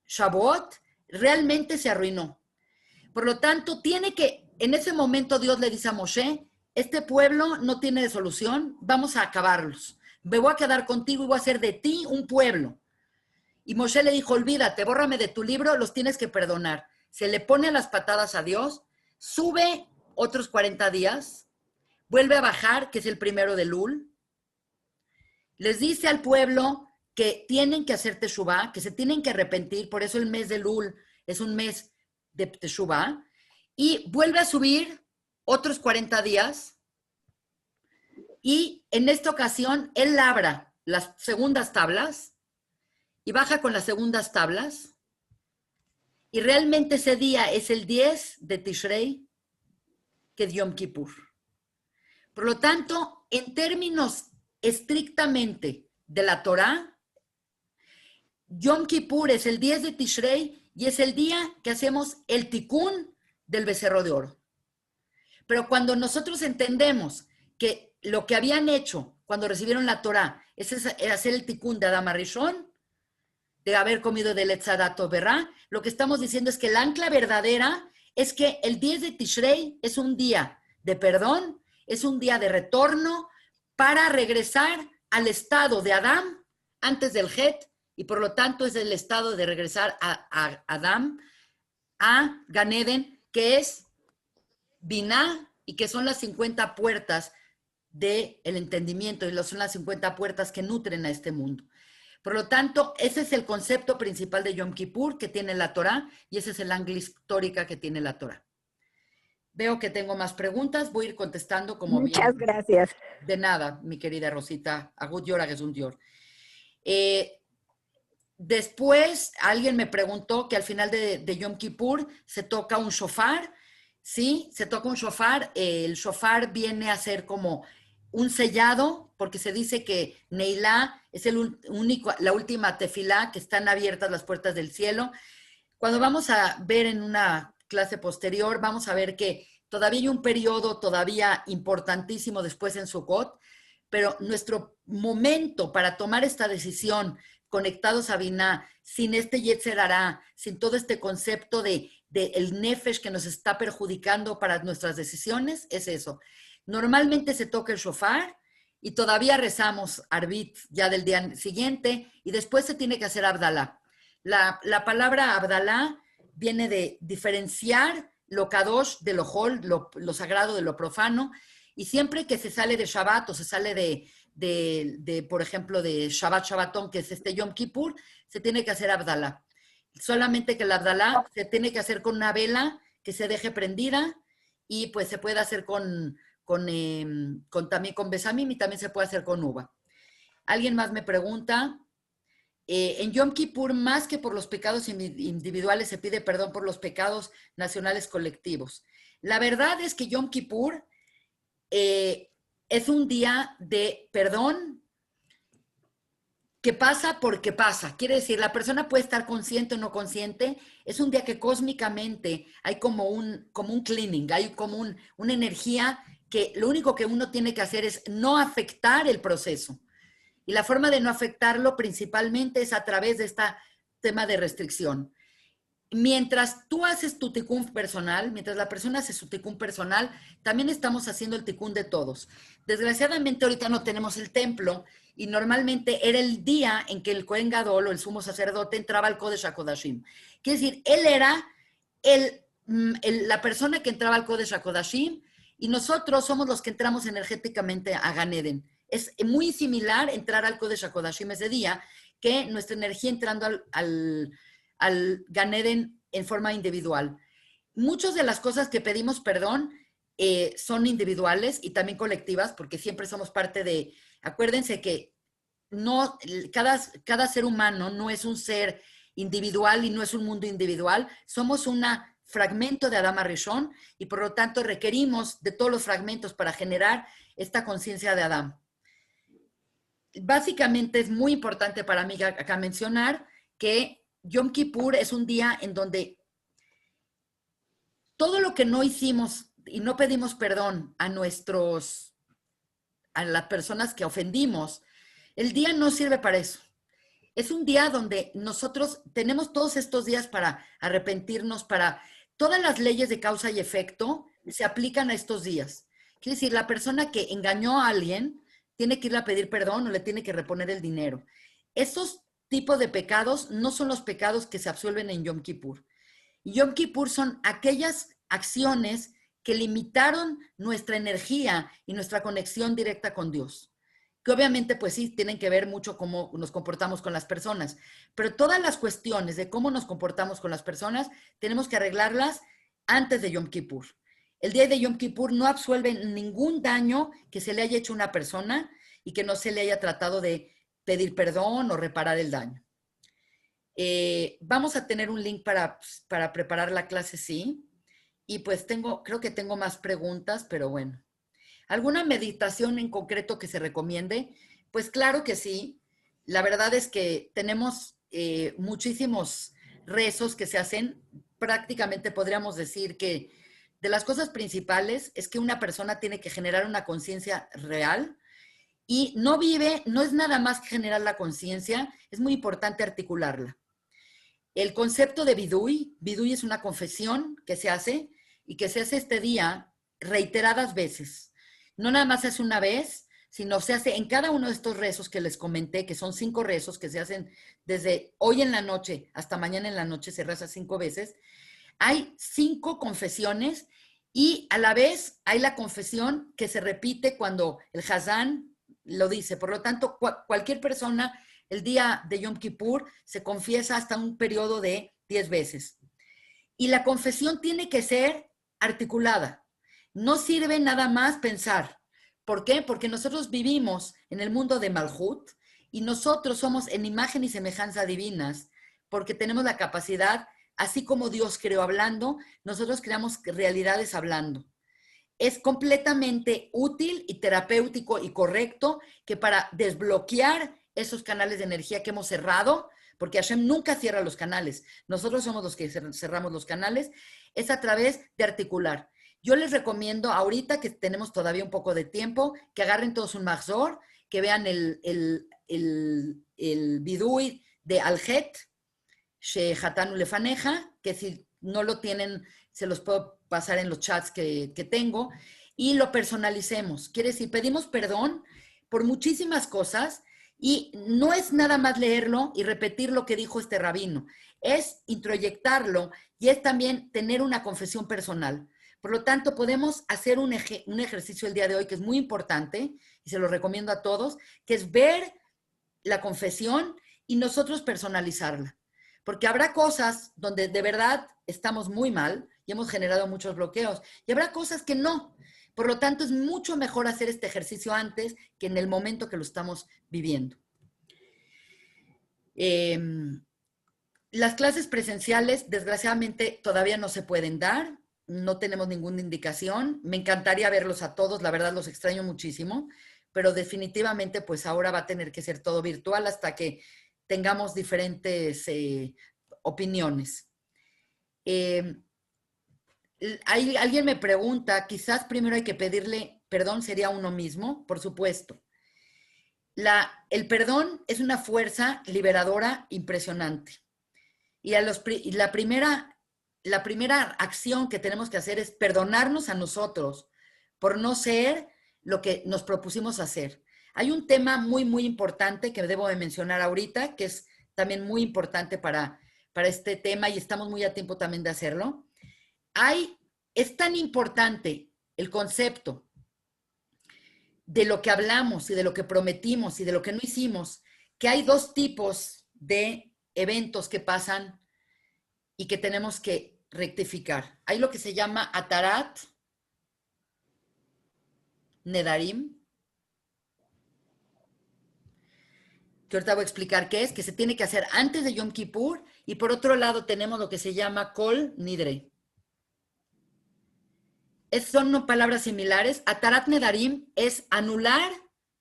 Shavuot realmente se arruinó. Por lo tanto, en ese momento Dios le dice a Moshe, este pueblo no tiene solución, vamos a acabarlos. Me voy a quedar contigo y voy a hacer de ti un pueblo. Y Moshe le dijo, olvídate, bórrame de tu libro, los tienes que perdonar. Se le pone a las patadas a Dios, sube otros 40 días, vuelve a bajar, que es el primero de Lul, les dice al pueblo que tienen que hacer teshuvá, que se tienen que arrepentir, por eso el mes de Lul es un mes de teshuvá, y vuelve a subir otros 40 días, y en esta ocasión él labra las segundas tablas, y baja con las segundas tablas, y realmente ese día es el 10 de Tishrei, que es Yom Kippur. Por lo tanto, en términos estrictamente de la Torá, Yom Kippur es el 10 de Tishrei y es el día que hacemos el tikún del becerro de oro. Pero cuando nosotros entendemos que lo que habían hecho cuando recibieron la Torá es hacer el tikún de Adán Arishon, de haber comido del Etzadat Berá, lo que estamos diciendo es que el ancla verdadera es que el 10 de Tishrei es un día de perdón, es un día de retorno para regresar al estado de Adán antes del Het, y por lo tanto es el estado de regresar a Adán, a Gan Eden, que es Biná, y que son las 50 puertas del entendimiento, y son las 50 puertas que nutren a este mundo. Por lo tanto, ese es el concepto principal de Yom Kippur que tiene la Torá y ese es el ángulo histórica que tiene la Torá. Veo que tengo más preguntas, voy a ir contestando como bien. Muchas gracias. De nada, mi querida Rosita. Agut Yor, Agesun Yor. Después, alguien me preguntó que al final de Yom Kippur se toca un shofar. Sí, se toca un shofar. El shofar viene a ser como un sellado, porque se dice que Neilá es la última tefilá, que están abiertas las puertas del cielo. Cuando vamos a ver en una clase posterior, vamos a ver que todavía hay un periodo todavía importantísimo después en Sukkot, pero nuestro momento para tomar esta decisión conectados a Binah, sin este Yetzer Hará, sin todo este concepto de el nefesh que nos está perjudicando para nuestras decisiones, es eso. Normalmente se toca el shofar y todavía rezamos Arbit ya del día siguiente y después se tiene que hacer Abdalá. La palabra Abdalá viene de diferenciar lo kadosh de lo hol, lo sagrado de lo profano, y siempre que se sale de Shabbat o se sale por ejemplo, de Shabbatón, que es este Yom Kippur, se tiene que hacer Abdalá. Solamente que el Abdalá se tiene que hacer con una vela que se deje prendida y pues se puede hacer también con besamim y también se puede hacer con uva. Alguien más me pregunta, en Yom Kippur, más que por los pecados individuales, se pide perdón por los pecados nacionales colectivos. La verdad es que Yom Kippur es un día de perdón que pasa porque pasa. Quiere decir, la persona puede estar consciente o no consciente. Es un día que cósmicamente hay como un cleaning, hay como una energía que lo único que uno tiene que hacer es no afectar el proceso. Y la forma de no afectarlo principalmente es a través de este tema de restricción. Mientras tú haces tu tikkun personal, mientras la persona hace su tikkun personal, también estamos haciendo el tikkun de todos. Desgraciadamente ahorita no tenemos el templo y normalmente era el día en que el Kohen Gadol o el sumo sacerdote entraba al Kodesh HaKodashim. Quiere decir, él era la persona que entraba al Kodesh HaKodashim y nosotros somos los que entramos energéticamente a Gan Eden. Es muy similar entrar al Kodesh HaKodashim ese día que nuestra energía entrando al Gan Eden en forma individual. Muchas de las cosas que pedimos perdón son individuales y también colectivas, porque siempre somos parte de... Acuérdense que cada ser humano no es un ser individual y no es un mundo individual. Somos un fragmento de Adam HaRishon y por lo tanto requerimos de todos los fragmentos para generar esta conciencia de Adam. Básicamente es muy importante para mí acá mencionar que Yom Kippur es un día en donde todo lo que no hicimos y no pedimos perdón a las personas que ofendimos, el día no sirve para eso. Es un día donde nosotros tenemos todos estos días para arrepentirnos, todas las leyes de causa y efecto se aplican a estos días. Quiere decir, la persona que engañó a alguien tiene que ir a pedir perdón o le tiene que reponer el dinero. Estos tipos de pecados no son los pecados que se absuelven en Yom Kippur. Y Yom Kippur son aquellas acciones que limitaron nuestra energía y nuestra conexión directa con Dios. Que obviamente, pues sí, tienen que ver mucho cómo nos comportamos con las personas. Pero todas las cuestiones de cómo nos comportamos con las personas, tenemos que arreglarlas antes de Yom Kippur. El día de Yom Kippur no absuelve ningún daño que se le haya hecho a una persona y que no se le haya tratado de pedir perdón o reparar el daño. Vamos a tener un link para preparar la clase, sí. Y pues creo que tengo más preguntas, pero bueno. ¿Alguna meditación en concreto que se recomiende? Pues claro que sí. La verdad es que tenemos muchísimos rezos que se hacen. Prácticamente podríamos decir que de las cosas principales es que una persona tiene que generar una conciencia real y no es nada más que generar la conciencia, es muy importante articularla. El concepto de Vidui es una confesión que se hace y que se hace este día reiteradas veces. No nada más se hace una vez, sino se hace en cada uno de estos rezos que les comenté, que son 5 rezos que se hacen desde hoy en la noche hasta mañana en la noche, se reza 5 veces. Hay 5 confesiones y a la vez hay la confesión que se repite cuando el Hazán lo dice. Por lo tanto, cualquier persona el día de Yom Kippur se confiesa hasta un periodo de 10 veces. Y la confesión tiene que ser articulada. No sirve nada más pensar. ¿Por qué? Porque nosotros vivimos en el mundo de Malhut y nosotros somos en imagen y semejanza divinas porque tenemos la capacidad, así como Dios creó hablando, nosotros creamos realidades hablando. Es completamente útil y terapéutico y correcto que para desbloquear esos canales de energía que hemos cerrado, porque Hashem nunca cierra los canales, nosotros somos los que cerramos los canales, es a través de articular. Yo les recomiendo, ahorita que tenemos todavía un poco de tiempo, que agarren todos un mahzor, que vean el bidui de Aljet, Shehatanu Lefaneja, que si no lo tienen, se los puedo pasar en los chats que tengo, y lo personalicemos. Quiere decir, pedimos perdón por muchísimas cosas, y no es nada más leerlo y repetir lo que dijo este rabino, es introyectarlo y es también tener una confesión personal. Por lo tanto, podemos hacer un ejercicio el día de hoy que es muy importante y se lo recomiendo a todos, que es ver la confesión y nosotros personalizarla. Porque habrá cosas donde de verdad estamos muy mal y hemos generado muchos bloqueos y habrá cosas que no. Por lo tanto, es mucho mejor hacer este ejercicio antes que en el momento que lo estamos viviendo. Las clases presenciales, desgraciadamente, todavía no se pueden dar. No tenemos ninguna indicación. Me encantaría verlos a todos. La verdad, los extraño muchísimo. Pero definitivamente, pues ahora va a tener que ser todo virtual hasta que tengamos diferentes opiniones. Alguien me pregunta, quizás primero hay que pedirle perdón, sería uno mismo, por supuesto. El perdón es una fuerza liberadora impresionante. Y la primera acción que tenemos que hacer es perdonarnos a nosotros por no ser lo que nos propusimos hacer. Hay un tema muy, muy importante que debo de mencionar ahorita, que es también muy importante para este tema y estamos muy a tiempo también de hacerlo. Es tan importante el concepto de lo que hablamos y de lo que prometimos y de lo que no hicimos, que hay dos tipos de eventos que pasan y que tenemos que rectificar. Hay lo que se llama Atarat Nedarim, que ahorita voy a explicar qué es, que se tiene que hacer antes de Yom Kippur, y por otro lado tenemos lo que se llama Kol Nidre. Son palabras similares. Atarat Nedarim es anular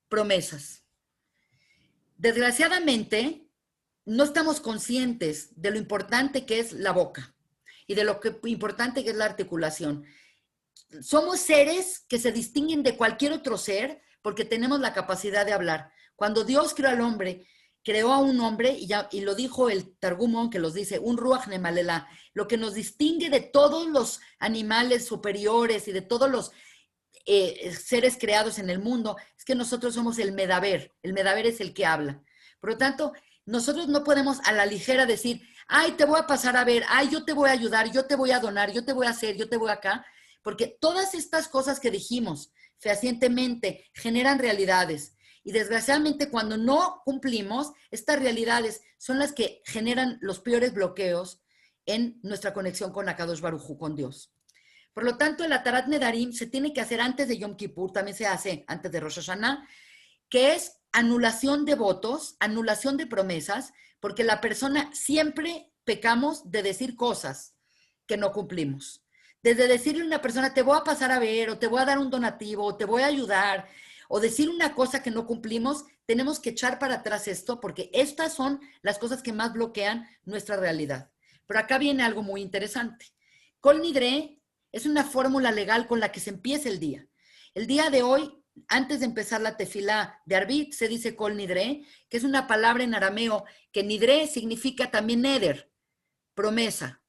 promesas. Desgraciadamente, no estamos conscientes de lo importante que es la boca y de lo importante que es la articulación. Somos seres que se distinguen de cualquier otro ser porque tenemos la capacidad de hablar. Cuando Dios creó al hombre, creó a un hombre, y lo dijo el Targumón, que los dice, un Ruach Nemalela, lo que nos distingue de todos los animales superiores y de todos los seres creados en el mundo, es que nosotros somos el Medaber es el que habla. Por lo tanto, nosotros no podemos a la ligera decir, ay, te voy a pasar a ver, ay, yo te voy a ayudar, yo te voy a donar, yo te voy a hacer, yo te voy acá, porque todas estas cosas que dijimos fehacientemente generan realidades. Y desgraciadamente cuando no cumplimos, estas realidades son las que generan los peores bloqueos en nuestra conexión con Akadosh Baruj Hu, con Dios. Por lo tanto, el Atarat Nedarim se tiene que hacer antes de Yom Kippur, también se hace antes de Rosh Hashanah, que es anulación de votos, anulación de promesas, porque la persona siempre pecamos de decir cosas que no cumplimos. Desde decirle a una persona, te voy a pasar a ver, o te voy a dar un donativo, o te voy a ayudar, o decir una cosa que no cumplimos, tenemos que echar para atrás esto, porque estas son las cosas que más bloquean nuestra realidad. Pero acá viene algo muy interesante. Kol Nidre es una fórmula legal con la que se empieza el día. El día de hoy, antes de empezar la tefilá de Arbit, se dice Kol Nidre, que es una palabra en arameo, que Nidre significa también neder, promesa.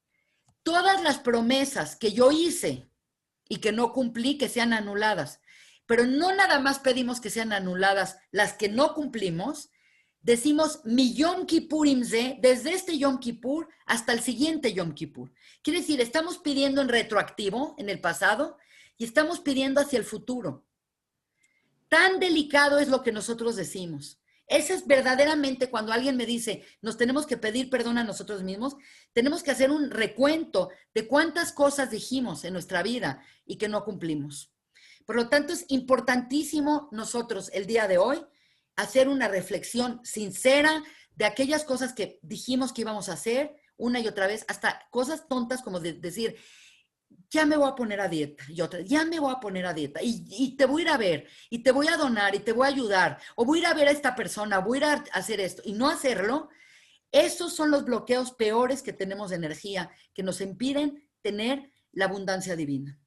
Todas las promesas que yo hice y que no cumplí, que sean anuladas. Pero no nada más pedimos que sean anuladas las que no cumplimos, decimos mi Yom Kippurim ze, desde este Yom Kippur hasta el siguiente Yom Kippur. Quiere decir, estamos pidiendo en retroactivo, en el pasado, y estamos pidiendo hacia el futuro. Tan delicado es lo que nosotros decimos. Ese es verdaderamente cuando alguien me dice, nos tenemos que pedir perdón a nosotros mismos, tenemos que hacer un recuento de cuántas cosas dijimos en nuestra vida y que no cumplimos. Por lo tanto, es importantísimo nosotros el día de hoy hacer una reflexión sincera de aquellas cosas que dijimos que íbamos a hacer una y otra vez, hasta cosas tontas como decir, ya me voy a poner a dieta, y otra, ya me voy a poner a dieta, y te voy a ir a ver, y te voy a donar, y te voy a ayudar, o voy a ir a ver a esta persona, voy a ir a hacer esto, y no hacerlo. Esos son los bloqueos peores que tenemos de energía, que nos impiden tener la abundancia divina.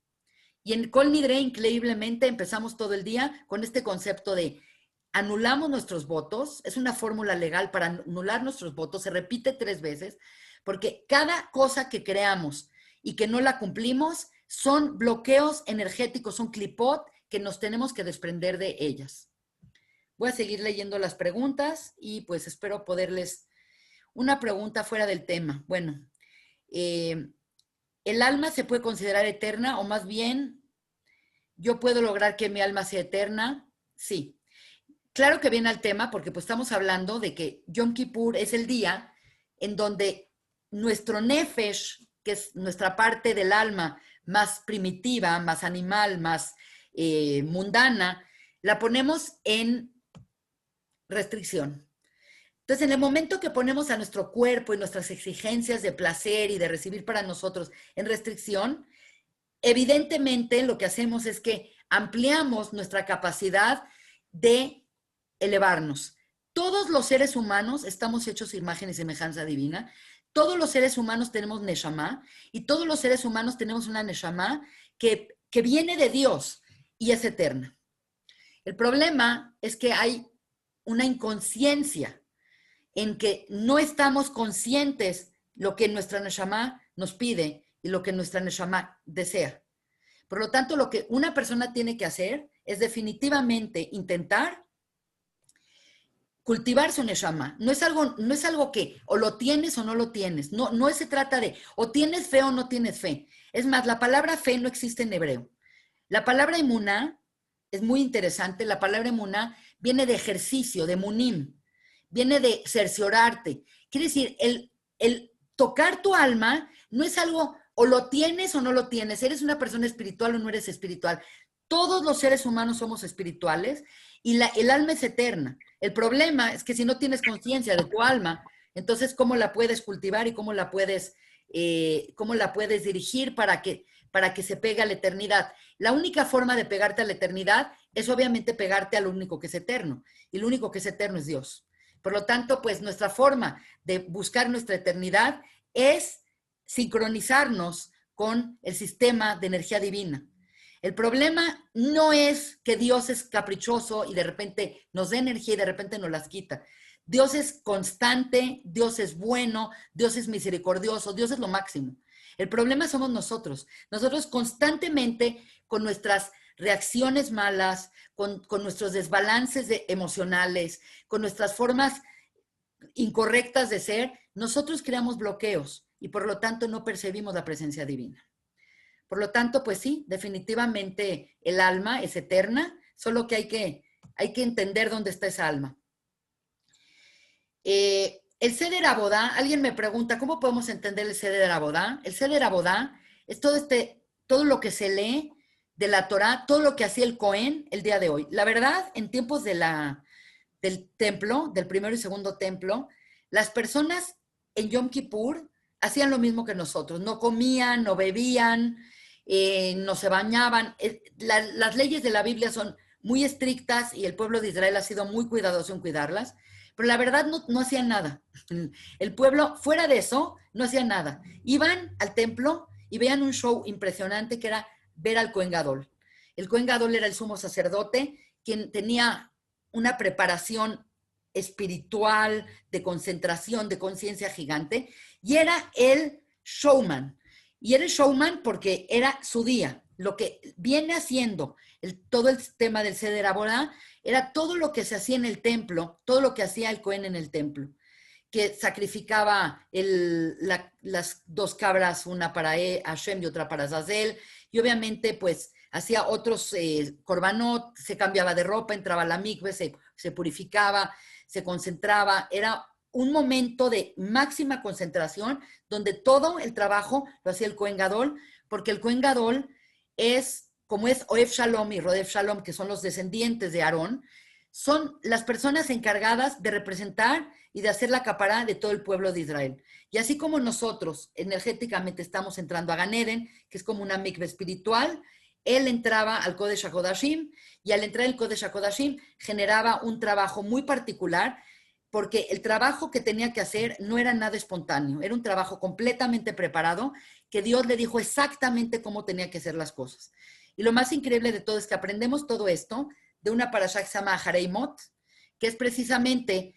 Y en Kol Nidre, increíblemente, empezamos todo el día con este concepto de anulamos nuestros votos. Es una fórmula legal para anular nuestros votos. Se repite 3 veces, porque cada cosa que creamos y que no la cumplimos son bloqueos energéticos, son clipot que nos tenemos que desprender de ellas. Voy a seguir leyendo las preguntas y pues espero poderles... Una pregunta fuera del tema. Bueno, ¿el alma se puede considerar eterna o más bien yo puedo lograr que mi alma sea eterna? Sí. Claro que viene al tema porque pues estamos hablando de que Yom Kippur es el día en donde nuestro nefesh, que es nuestra parte del alma más primitiva, más animal, más mundana, la ponemos en restricción. Entonces, en el momento que ponemos a nuestro cuerpo y nuestras exigencias de placer y de recibir para nosotros en restricción, evidentemente lo que hacemos es que ampliamos nuestra capacidad de elevarnos. Todos los seres humanos estamos hechos a imagen y semejanza divina. Todos los seres humanos tenemos neshama y todos los seres humanos tenemos una neshama que viene de Dios y es eterna. El problema es que hay una inconsciencia en que no estamos conscientes lo que nuestra neshama nos pide y lo que nuestra neshama desea. Por lo tanto, lo que una persona tiene que hacer es definitivamente intentar cultivar su neshama. No es algo que o lo tienes o no lo tienes. No se trata de o tienes fe o no tienes fe. Es más, la palabra fe no existe en hebreo. La palabra emuná es muy interesante. La palabra emuná viene de ejercicio, de munim. Viene de cerciorarte. Quiere decir, el tocar tu alma no es algo, o lo tienes o no lo tienes. Eres una persona espiritual o no eres espiritual. Todos los seres humanos somos espirituales y el alma es eterna. El problema es que si no tienes conciencia de tu alma, entonces ¿cómo la puedes cultivar y cómo la puedes dirigir para que se pegue a la eternidad? La única forma de pegarte a la eternidad es obviamente pegarte a lo único que es eterno. Y lo único que es eterno es Dios. Por lo tanto, pues nuestra forma de buscar nuestra eternidad es sincronizarnos con el sistema de energía divina. El problema no es que Dios es caprichoso y de repente nos da energía y de repente nos las quita. Dios es constante, Dios es bueno, Dios es misericordioso, Dios es lo máximo. El problema somos nosotros. Nosotros constantemente con nuestras reacciones malas, con nuestros desbalances emocionales, con nuestras formas incorrectas de ser, nosotros creamos bloqueos y por lo tanto no percibimos la presencia divina. Por lo tanto, pues sí, definitivamente el alma es eterna, solo que hay que entender dónde está esa alma. El Seder Abodá, alguien me pregunta, ¿cómo podemos entender el Seder Abodá? El Seder Abodá es todo lo que se lee de la Torá, todo lo que hacía el Cohen el día de hoy. La verdad, en tiempos del templo, del primero y segundo templo, las personas en Yom Kippur hacían lo mismo que nosotros. No comían, no bebían, no se bañaban. Las leyes de la Biblia son muy estrictas y el pueblo de Israel ha sido muy cuidadoso en cuidarlas, pero la verdad no hacían nada. El pueblo, fuera de eso, no hacía nada. Iban al templo y veían un show impresionante que era ver al Cohen Gadol. El Cohen Gadol era el sumo sacerdote, quien tenía una preparación espiritual, de concentración, de conciencia gigante, y era el showman. Y era el showman porque era su día. Lo que viene haciendo todo el tema del Seder Abodá era todo lo que se hacía en el templo, todo lo que hacía el Cohen en el templo, que sacrificaba las 2 cabras, una para Hashem y otra para Azazel, y obviamente pues hacía otros korbanot, se cambiaba de ropa, entraba a la mikve, se purificaba, se concentraba, era un momento de máxima concentración donde todo el trabajo lo hacía el Cohen Gadol, porque el Cohen Gadol es, como es Oef Shalom y Rodef Shalom, que son los descendientes de Aarón, son las personas encargadas de representar y de hacer la capará de todo el pueblo de Israel. Y así como nosotros energéticamente estamos entrando a Gan Eden, que es como una mikve espiritual, él entraba al Kodesh HaKodashim, y al entrar al Kodesh HaKodashim generaba un trabajo muy particular, porque el trabajo que tenía que hacer no era nada espontáneo, era un trabajo completamente preparado, que Dios le dijo exactamente cómo tenía que hacer las cosas. Y lo más increíble de todo es que aprendemos todo esto de una parashá que se llama Hareimot, que es precisamente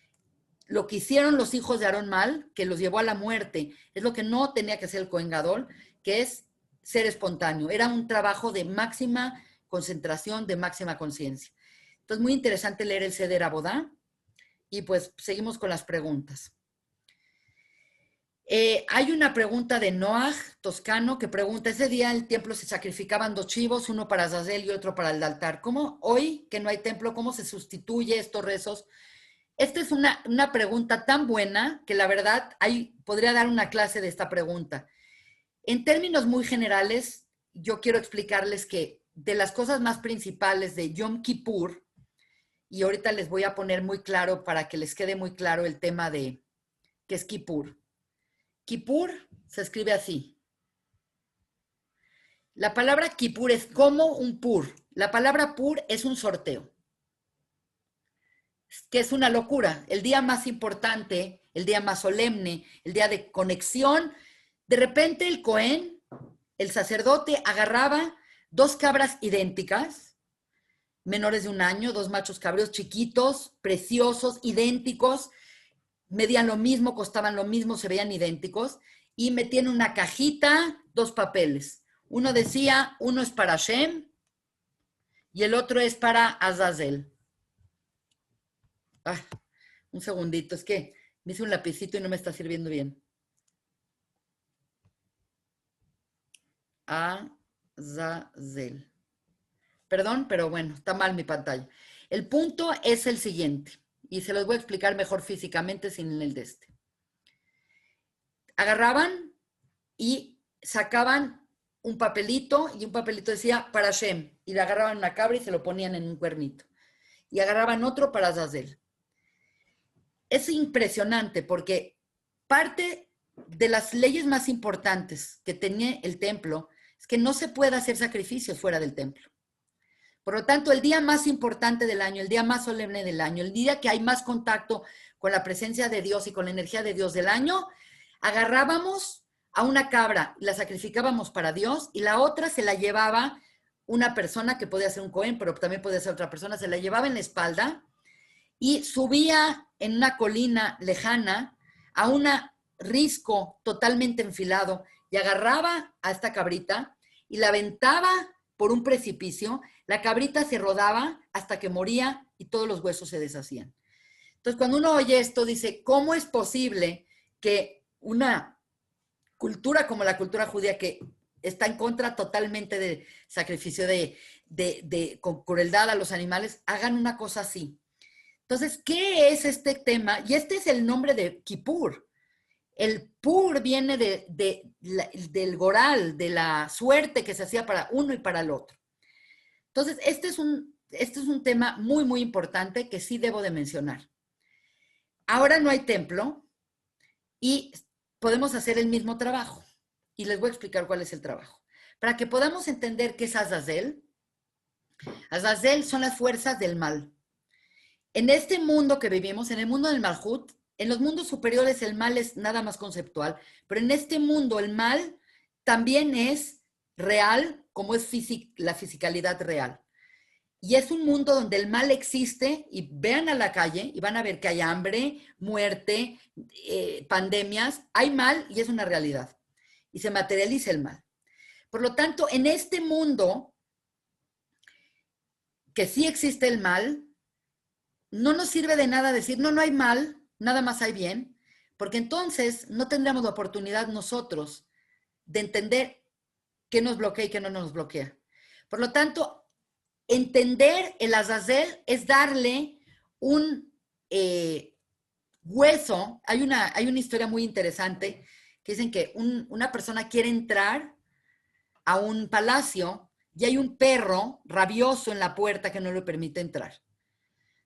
lo que hicieron los hijos de Aarón mal, que los llevó a la muerte, es lo que no tenía que hacer el Cohen Gadol, que es ser espontáneo. Era un trabajo de máxima concentración, de máxima conciencia. Entonces, muy interesante leer el Seder Abodá. Y pues seguimos con las preguntas. Hay una pregunta de Noah Toscano que pregunta, ese día en el templo se sacrificaban 2 chivos, uno para Azazel y otro para el altar. ¿Cómo hoy que no hay templo, cómo se sustituye estos rezos? Esta es una pregunta tan buena que la verdad podría dar una clase de esta pregunta. En términos muy generales, yo quiero explicarles que de las cosas más principales de Yom Kippur, y ahorita les voy a poner muy claro para que les quede muy claro el tema de qué es Kippur. Kippur se escribe así. La palabra Kippur es como un pur. La palabra pur es un sorteo, que es una locura. El día más importante, el día más solemne, el día de conexión. De repente el Cohen, el sacerdote, agarraba 2 cabras idénticas, menores de 1 año, 2 machos cabríos chiquitos, preciosos, idénticos, medían lo mismo, costaban lo mismo, se veían idénticos, y metían en una cajita 2 papeles. Uno decía, uno es para Hashem y el otro es para Azazel. Un segundito, es que me hice un lapicito y no me está sirviendo bien. Azazel. Perdón, pero bueno, está mal mi pantalla. El punto es el siguiente, y se los voy a explicar mejor físicamente sin el de este. Agarraban y sacaban un papelito, y un papelito decía para Hashem, y le agarraban una cabra y se lo ponían en un cuernito. Y agarraban otro para Azazel. Es impresionante porque parte de las leyes más importantes que tenía el templo es que no se puede hacer sacrificios fuera del templo. Por lo tanto, el día más importante del año, el día más solemne del año, el día que hay más contacto con la presencia de Dios y con la energía de Dios del año, agarrábamos a una cabra y la sacrificábamos para Dios, y la otra se la llevaba una persona que podía ser un Cohen, pero también podía ser otra persona, se la llevaba en la espalda y subía en una colina lejana a un risco totalmente enfilado y agarraba a esta cabrita y la aventaba por un precipicio. La cabrita se rodaba hasta que moría y todos los huesos se deshacían. Entonces, cuando uno oye esto, dice, ¿cómo es posible que una cultura como la cultura judía, que está en contra totalmente de sacrificio, con crueldad a los animales, hagan una cosa así? Entonces, ¿qué es este tema? Y este es el nombre de Kippur. El pur viene del goral, de la suerte que se hacía para uno y para el otro. Entonces, este es un tema muy, muy importante que sí debo de mencionar. Ahora no hay templo y podemos hacer el mismo trabajo. Y les voy a explicar cuál es el trabajo. Para que podamos entender qué es Azazel. Azazel son las fuerzas del mal. En este mundo que vivimos, en el mundo del Malhut, en los mundos superiores el mal es nada más conceptual, pero en este mundo el mal también es real, como es la fisicalidad real. Y es un mundo donde el mal existe, y vean a la calle y van a ver que hay hambre, muerte, pandemias, hay mal y es una realidad. Y se materializa el mal. Por lo tanto, en este mundo que sí existe el mal, no nos sirve de nada decir, no hay mal, nada más hay bien, porque entonces no tendremos la oportunidad nosotros de entender qué nos bloquea y qué no nos bloquea. Por lo tanto, entender el Azazel es darle un hueso, hay una historia muy interesante que dicen que una persona quiere entrar a un palacio y hay un perro rabioso en la puerta que no le permite entrar.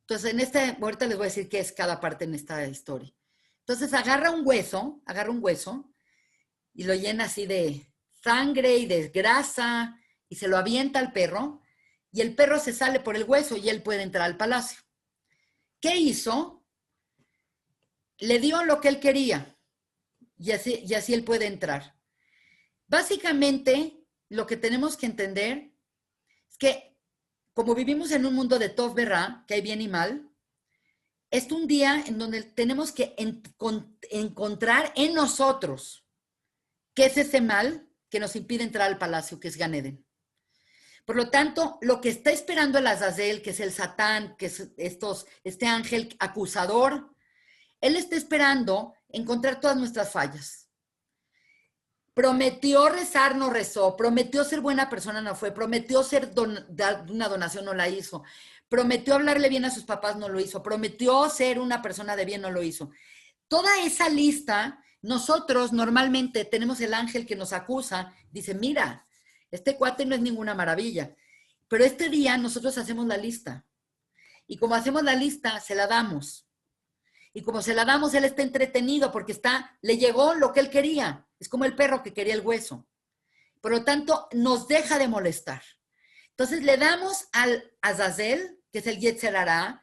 Entonces, ahorita les voy a decir qué es cada parte en esta historia. Entonces, agarra un hueso y lo llena así de sangre y de grasa y se lo avienta al perro y el perro se sale por el hueso y él puede entrar al palacio. ¿Qué hizo? Le dio lo que él quería y así él puede entrar. Básicamente, lo que tenemos que entender es que como vivimos en un mundo de Tov Berra, que hay bien y mal, es un día en donde tenemos que encontrar en nosotros qué es ese mal que nos impide entrar al palacio, que es Gan Eden. Por lo tanto, lo que está esperando el Azazel, que es el Satán, que es este ángel acusador, él está esperando encontrar todas nuestras fallas. Prometió rezar, no rezó. Prometió ser buena persona, no fue. Prometió dar una donación, no la hizo. Prometió hablarle bien a sus papás, no lo hizo. Prometió ser una persona de bien, no lo hizo. Toda esa lista, nosotros normalmente tenemos el ángel que nos acusa, dice, mira, este cuate no es ninguna maravilla. Pero este día nosotros hacemos la lista. Y como hacemos la lista, se la damos. Y como se la damos, él está entretenido porque le llegó lo que él quería. Es como el perro que quería el hueso. Por lo tanto, nos deja de molestar. Entonces le damos al Azazel, que es el Yetzer Hará,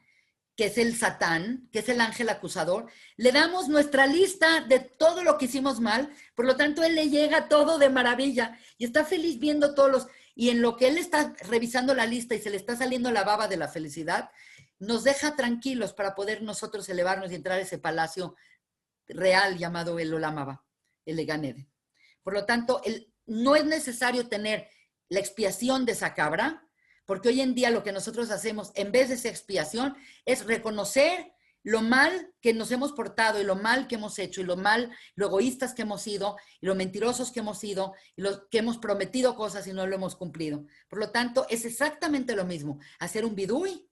que es el Satán, que es el ángel acusador, le damos nuestra lista de todo lo que hicimos mal, por lo tanto él le llega todo de maravilla y está feliz viendo y en lo que él está revisando la lista y se le está saliendo la baba de la felicidad, nos deja tranquilos para poder nosotros elevarnos y entrar a ese palacio real llamado el Olam Haba, el Gan Eden. Por lo tanto, no es necesario tener la expiación de esa cabra, porque hoy en día lo que nosotros hacemos, en vez de esa expiación, es reconocer lo mal que nos hemos portado y lo mal que hemos hecho y lo egoístas que hemos sido y lo mentirosos que hemos sido y lo que hemos prometido cosas y no lo hemos cumplido. Por lo tanto, es exactamente lo mismo, hacer un bidui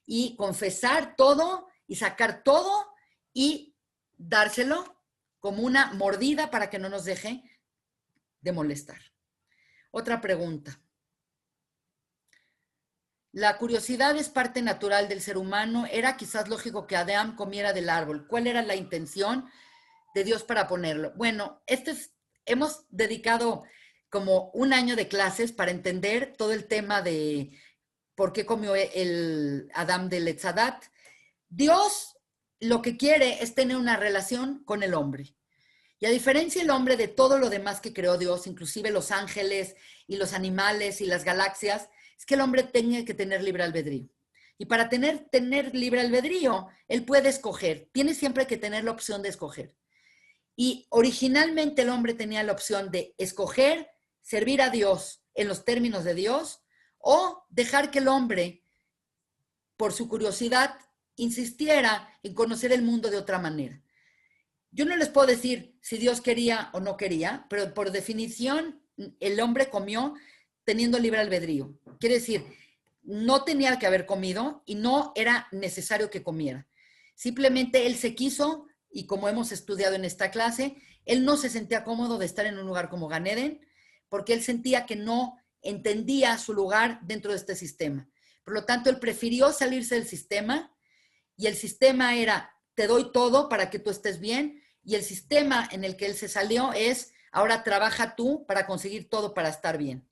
y confesar todo y sacar todo y dárselo como una mordida para que no nos deje de molestar. Otra pregunta. La curiosidad es parte natural del ser humano. Era quizás lógico que Adán comiera del árbol. ¿Cuál era la intención de Dios para ponerlo? Bueno, hemos dedicado como un año de clases para entender todo el tema de por qué comió el Adán del Etzadat. Dios lo que quiere es tener una relación con el hombre. Y a diferencia del hombre de todo lo demás que creó Dios, inclusive los ángeles y los animales y las galaxias, es que el hombre tenga que tener libre albedrío. Y para tener libre albedrío, él puede escoger. Tiene siempre que tener la opción de escoger. Y originalmente el hombre tenía la opción de escoger servir a Dios en los términos de Dios o dejar que el hombre, por su curiosidad, insistiera en conocer el mundo de otra manera. Yo no les puedo decir si Dios quería o no quería, pero por definición el hombre comió teniendo libre albedrío. Quiere decir, no tenía que haber comido y no era necesario que comiera. Simplemente él se quiso y como hemos estudiado en esta clase, él no se sentía cómodo de estar en un lugar como Gan Eden porque él sentía que no entendía su lugar dentro de este sistema. Por lo tanto, él prefirió salirse del sistema y el sistema era, te doy todo para que tú estés bien y el sistema en el que él se salió es, ahora trabaja tú para conseguir todo para estar bien.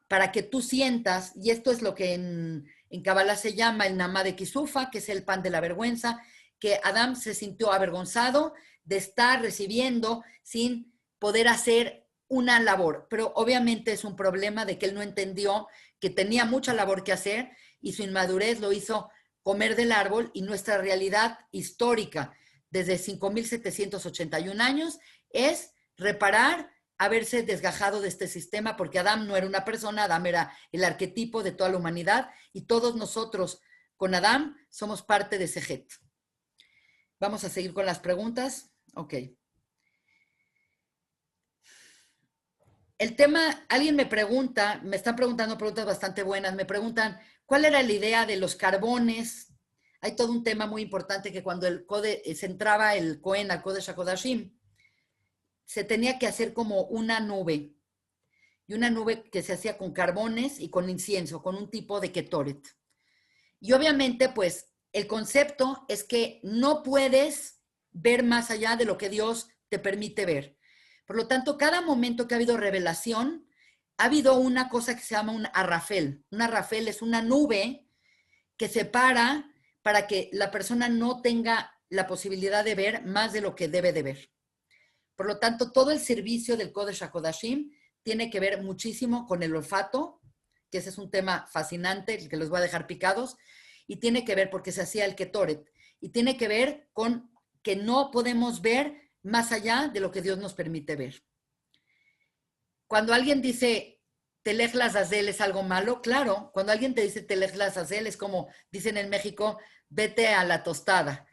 Para que tú sientas, y esto es lo que en Kabbalah se llama el Namá de Kisufa, que es el pan de la vergüenza, que Adán se sintió avergonzado de estar recibiendo sin poder hacer una labor. Pero obviamente es un problema de que él no entendió que tenía mucha labor que hacer y su inmadurez lo hizo comer del árbol y nuestra realidad histórica desde 5.781 años es reparar haberse desgajado de este sistema, porque Adán no era una persona, Adán era el arquetipo de toda la humanidad y todos nosotros con Adán somos parte de ese Het. Vamos a seguir con las preguntas. Ok. El tema, alguien me pregunta, me están preguntando preguntas bastante buenas, me preguntan, ¿cuál era la idea de los carbones hay todo un tema muy importante que cuando se entraba el Cohen al Kodesh HaKodashim, se tenía que hacer como una nube, y una nube que se hacía con carbones y con incienso, con un tipo de ketoret. Y obviamente, pues, el concepto es que no puedes ver más allá de lo que Dios te permite ver. Por lo tanto, cada momento que ha habido revelación, ha habido una cosa que se llama un arrafel. Un arrafel es una nube que separa para que la persona no tenga la posibilidad de ver más de lo que debe de ver. Por lo tanto, todo el servicio del Kodesh HaKodashim tiene que ver muchísimo con el olfato, que ese es un tema fascinante, el que los voy a dejar picados, y tiene que ver porque se hacía el Ketoret, y tiene que ver con que no podemos ver más allá de lo que Dios nos permite ver. Cuando alguien dice Telech Lazazel es algo malo, claro, cuando alguien te dice Telech Lazazel es como dicen en México, vete a la tostada.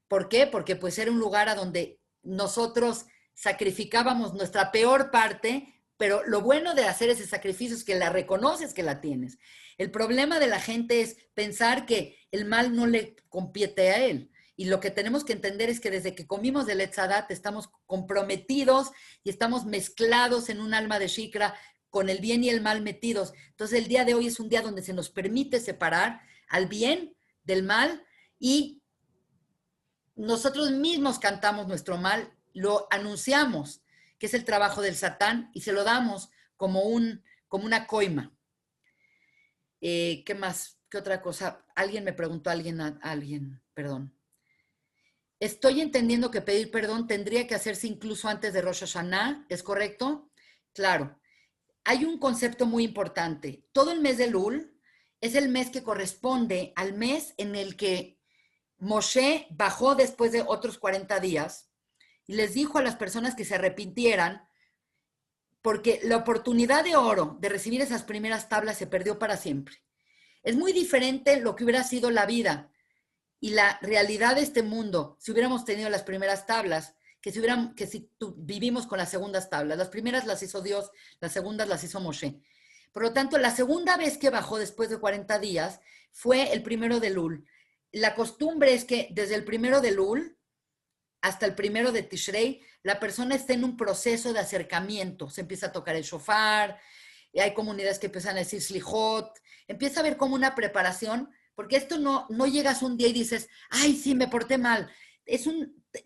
¿Por qué? Porque pues era un lugar a donde nosotros sacrificábamos nuestra peor parte, pero lo bueno de hacer ese sacrificio es que la reconoces que la tienes. El problema de la gente es pensar que el mal no le compete a él. Y lo que tenemos que entender es que desde que comimos del Etzadat estamos comprometidos y estamos mezclados en un alma de Shikra con el bien y el mal metidos. Entonces el día de hoy es un día donde se nos permite separar al bien del mal y nosotros mismos cantamos nuestro mal, lo anunciamos, que es el trabajo del Satán, y se lo damos como una coima. ¿Qué más? ¿Qué otra cosa? Alguien me preguntó, perdón. Estoy entendiendo que pedir perdón tendría que hacerse incluso antes de Rosh Hashanah, ¿es correcto? Claro. Hay un concepto muy importante. Todo el mes de Elul es el mes que corresponde al mes en el que Moshe bajó después de otros 40 días y les dijo a las personas que se arrepintieran porque la oportunidad de oro de recibir esas primeras tablas se perdió para siempre. Es muy diferente lo que hubiera sido la vida y la realidad de este mundo si hubiéramos tenido las primeras tablas que si vivimos con las segundas tablas. Las primeras las hizo Dios, las segundas las hizo Moshe. Por lo tanto, la segunda vez que bajó después de 40 días fue el 1 de Elul. La costumbre es que desde el 1 de Elul hasta el 1 de Tishrei, la persona está en un proceso de acercamiento. Se empieza a tocar el shofar, y hay comunidades que empiezan a decir slijot, empieza a haber como una preparación, porque esto no llegas un día y dices, ay, sí, me porté mal.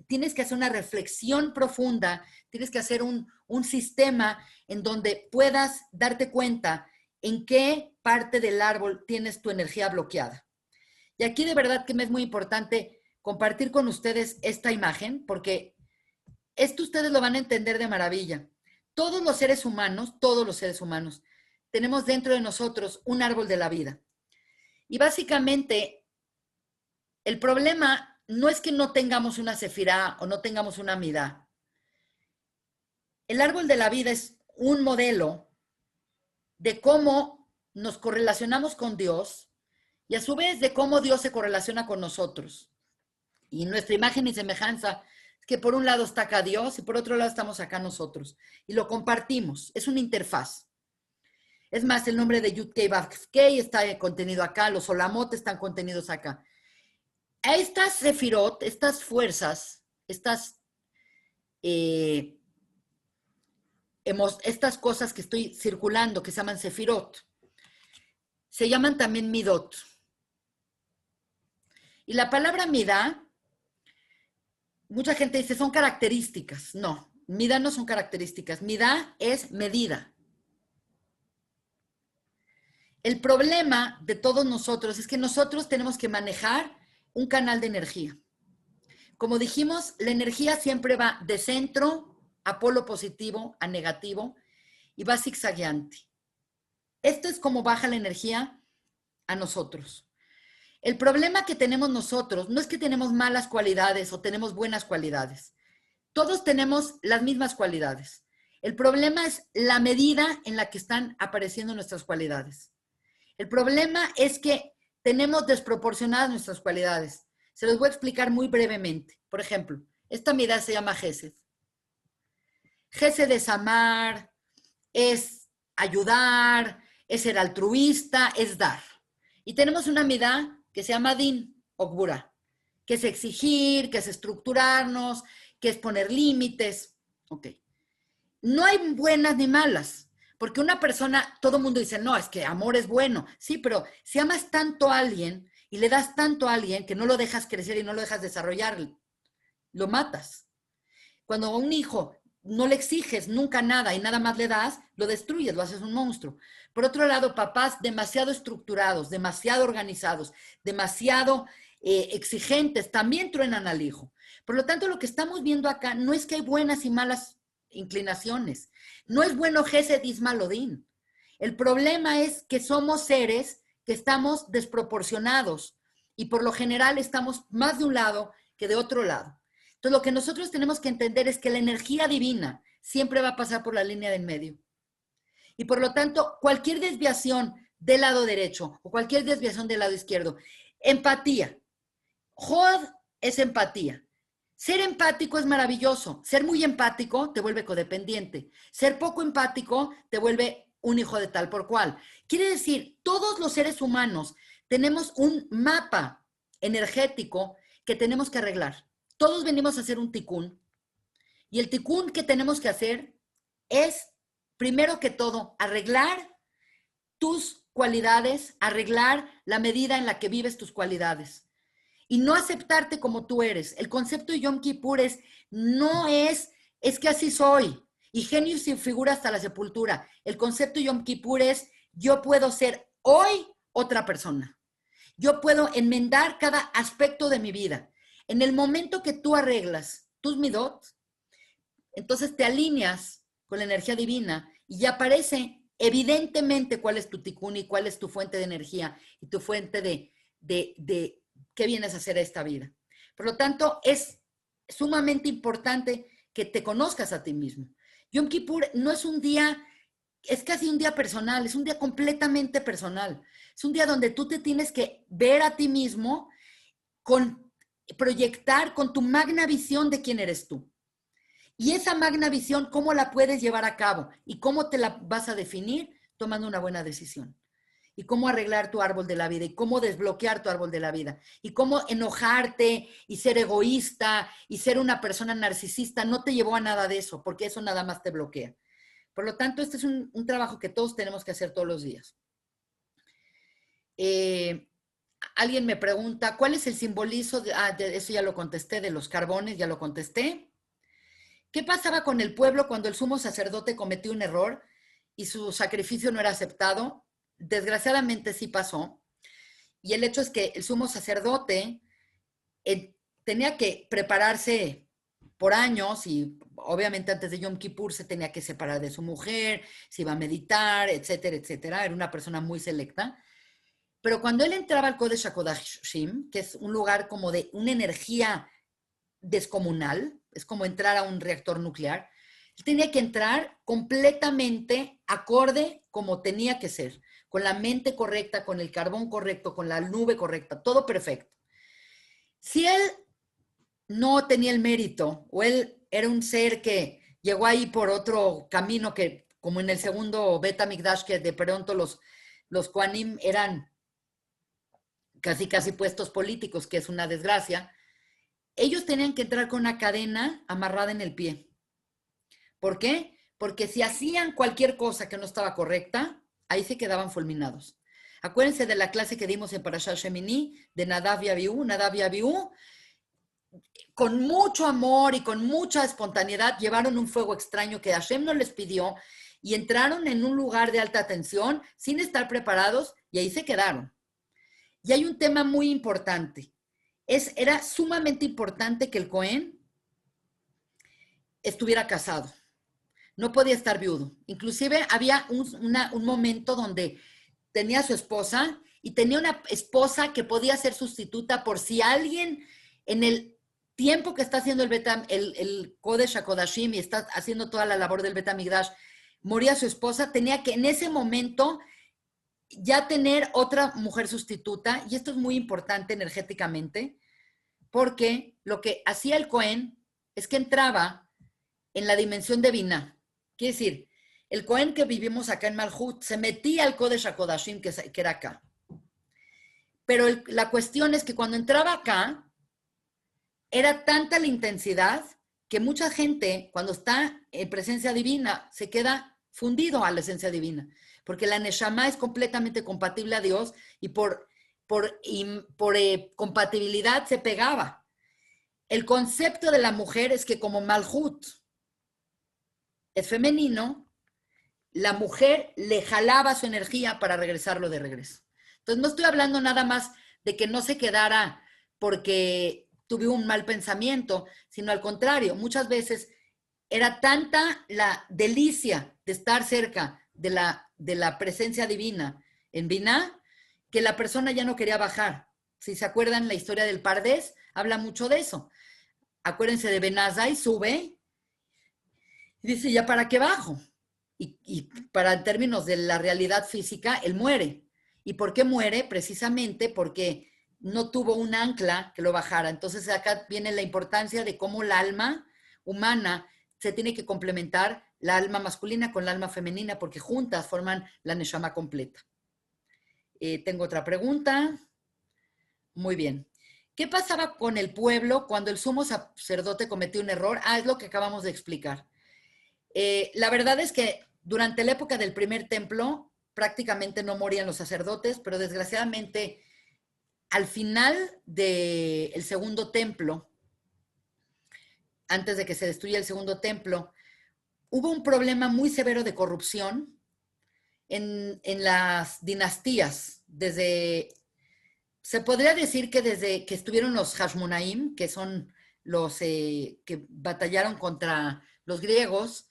Tienes que hacer una reflexión profunda, tienes que hacer un sistema en donde puedas darte cuenta en qué parte del árbol tienes tu energía bloqueada. Y aquí de verdad que me es muy importante compartir con ustedes esta imagen, porque esto ustedes lo van a entender de maravilla. Todos los seres humanos, tenemos dentro de nosotros un árbol de la vida. Y básicamente, el problema no es que no tengamos una sefirá o no tengamos una midá. El árbol de la vida es un modelo de cómo nos correlacionamos con Dios y a su vez de cómo Dios se correlaciona con nosotros. Y nuestra imagen y semejanza es que por un lado está acá Dios y por otro lado estamos acá nosotros. Y lo compartimos, es una interfaz. Es más, el nombre de Yud-Kei Vav-Kei está contenido acá, los Olamot están contenidos acá. A estas sefirot, estas fuerzas, estas cosas que estoy circulando, que se llaman sefirot, se llaman también midot. Y la palabra midá, mucha gente dice, son características. No, midá no son características. Midá es medida. El problema de todos nosotros es que nosotros tenemos que manejar un canal de energía. Como dijimos, la energía siempre va de centro a polo positivo, a negativo, y va zigzagueante. Esto es como baja la energía a nosotros. El problema que tenemos nosotros no es que tenemos malas cualidades o tenemos buenas cualidades. Todos tenemos las mismas cualidades. El problema es la medida en la que están apareciendo nuestras cualidades. El problema es que tenemos desproporcionadas nuestras cualidades. Se los voy a explicar muy brevemente. Por ejemplo, esta midá se llama Gesed. Gesed es amar, es ayudar, es ser altruista, es dar. Y tenemos una midá que se llama Din. Okbura, que es exigir, que es estructurarnos, que es poner límites. Ok. No hay buenas ni malas, porque una persona, todo el mundo dice, no, es que amor es bueno. Sí, pero si amas tanto a alguien y le das tanto a alguien que no lo dejas crecer y no lo dejas desarrollar, lo matas. Cuando a un hijo no le exiges nunca nada y nada más le das, lo destruyes, lo haces un monstruo. Por otro lado, papás demasiado estructurados, demasiado organizados, demasiado exigentes, también truenan al hijo. Por lo tanto, lo que estamos viendo acá no es que hay buenas y malas inclinaciones. No es bueno Gesed Ismalodín. El problema es que somos seres que estamos desproporcionados y por lo general estamos más de un lado que de otro lado. Entonces, lo que nosotros tenemos que entender es que la energía divina siempre va a pasar por la línea del medio. Y por lo tanto, cualquier desviación del lado derecho o cualquier desviación del lado izquierdo, empatía. Jod es empatía. Ser empático es maravilloso. Ser muy empático te vuelve codependiente. Ser poco empático te vuelve un hijo de tal por cual. Quiere decir, todos los seres humanos tenemos un mapa energético que tenemos que arreglar. Todos venimos a hacer un tikún. Y el tikún que tenemos que hacer es, primero que todo, arreglar tus cualidades, arreglar la medida en la que vives tus cualidades. Y no aceptarte como tú eres. El concepto de Yom Kippur es que así soy. Y genio sin figura hasta la sepultura. El concepto de Yom Kippur es, yo puedo ser hoy otra persona. Yo puedo enmendar cada aspecto de mi vida. En el momento que tú arreglas tus midot, entonces te alineas con la energía divina y ya aparece evidentemente cuál es tu tikún y cuál es tu fuente de energía y tu fuente de qué vienes a hacer a esta vida. Por lo tanto, es sumamente importante que te conozcas a ti mismo. Yom Kippur no es un día, es casi un día personal, es un día completamente personal. Es un día donde tú te tienes que ver a ti mismo, proyectar con tu magna visión de quién eres tú. Y esa magna visión, ¿cómo la puedes llevar a cabo? ¿Y cómo te la vas a definir? Tomando una buena decisión. Y cómo arreglar tu árbol de la vida, y cómo desbloquear tu árbol de la vida, y cómo enojarte, y ser egoísta, y ser una persona narcisista, no te llevó a nada de eso, porque eso nada más te bloquea. Por lo tanto, este es un trabajo que todos tenemos que hacer todos los días. Alguien me pregunta, ¿cuál es el simbolismo? Eso ya lo contesté, de los carbones, ya lo contesté. ¿Qué pasaba con el pueblo cuando el sumo sacerdote cometió un error y su sacrificio no era aceptado? Desgraciadamente sí pasó. Y el hecho es que el sumo sacerdote tenía que prepararse por años y obviamente antes de Yom Kippur se tenía que separar de su mujer, se iba a meditar, etcétera, etcétera. Era una persona muy selecta. Pero cuando él entraba al Kodesh HaKodashim, que es un lugar como de una energía descomunal, es como entrar a un reactor nuclear, él tenía que entrar completamente acorde como tenía que ser, con la mente correcta, con el carbón correcto, con la nube correcta, todo perfecto. Si él no tenía el mérito, o él era un ser que llegó ahí por otro camino, que como en el segundo Bet HaMikdash, que de pronto los Kohanim eran casi puestos políticos, que es una desgracia, ellos tenían que entrar con una cadena amarrada en el pie. ¿Por qué? Porque si hacían cualquier cosa que no estaba correcta, ahí se quedaban fulminados. Acuérdense de la clase que dimos en Parashat Shemini, de Nadav y Abiú. Nadav y Abiú, con mucho amor y con mucha espontaneidad, llevaron un fuego extraño que Hashem no les pidió y entraron en un lugar de alta tensión sin estar preparados y ahí se quedaron. Y hay un tema muy importante. Era sumamente importante que el Cohen estuviera casado. No podía estar viudo. Inclusive había un momento donde tenía a su esposa y tenía una esposa que podía ser sustituta por si alguien en el tiempo que está haciendo el Kodesh HaKodashim y está haciendo toda la labor del Bet HaMikdash, moría su esposa, tenía que en ese momento ya tener otra mujer sustituta, y esto es muy importante energéticamente, porque lo que hacía el Cohen es que entraba en la dimensión de Binah. Quiere decir, el Cohen que vivimos acá en Malhut se metía al Kodesh HaKodashim que era acá. Pero la cuestión es que cuando entraba acá, era tanta la intensidad que mucha gente, cuando está en presencia divina, se queda fundido a la esencia divina. Porque la Neshama es completamente compatible a Dios y por compatibilidad se pegaba. El concepto de la mujer es que como Malhut es femenino, la mujer le jalaba su energía para regresarlo de regreso. Entonces no estoy hablando nada más de que no se quedara porque tuve un mal pensamiento, sino al contrario, muchas veces era tanta la delicia de estar cerca de la presencia divina en Binah, que la persona ya no quería bajar. Si se acuerdan la historia del Pardés, habla mucho de eso. Acuérdense de Benazai, sube y dice, ¿ya para qué bajo? Y para en términos de la realidad física, él muere. ¿Y por qué muere? Precisamente porque no tuvo un ancla que lo bajara. Entonces acá viene la importancia de cómo el alma humana se tiene que complementar, la alma masculina con la alma femenina, porque juntas forman la neshama completa. Tengo otra pregunta. Muy bien. ¿Qué pasaba con el pueblo cuando el sumo sacerdote cometió un error? Es lo que acabamos de explicar. La verdad es que durante la época del primer templo prácticamente no morían los sacerdotes, pero desgraciadamente al final del segundo templo, antes de que se destruya el segundo templo, hubo un problema muy severo de corrupción en las dinastías. Se podría decir que desde que estuvieron los Hashmonaim, que son los que batallaron contra los griegos,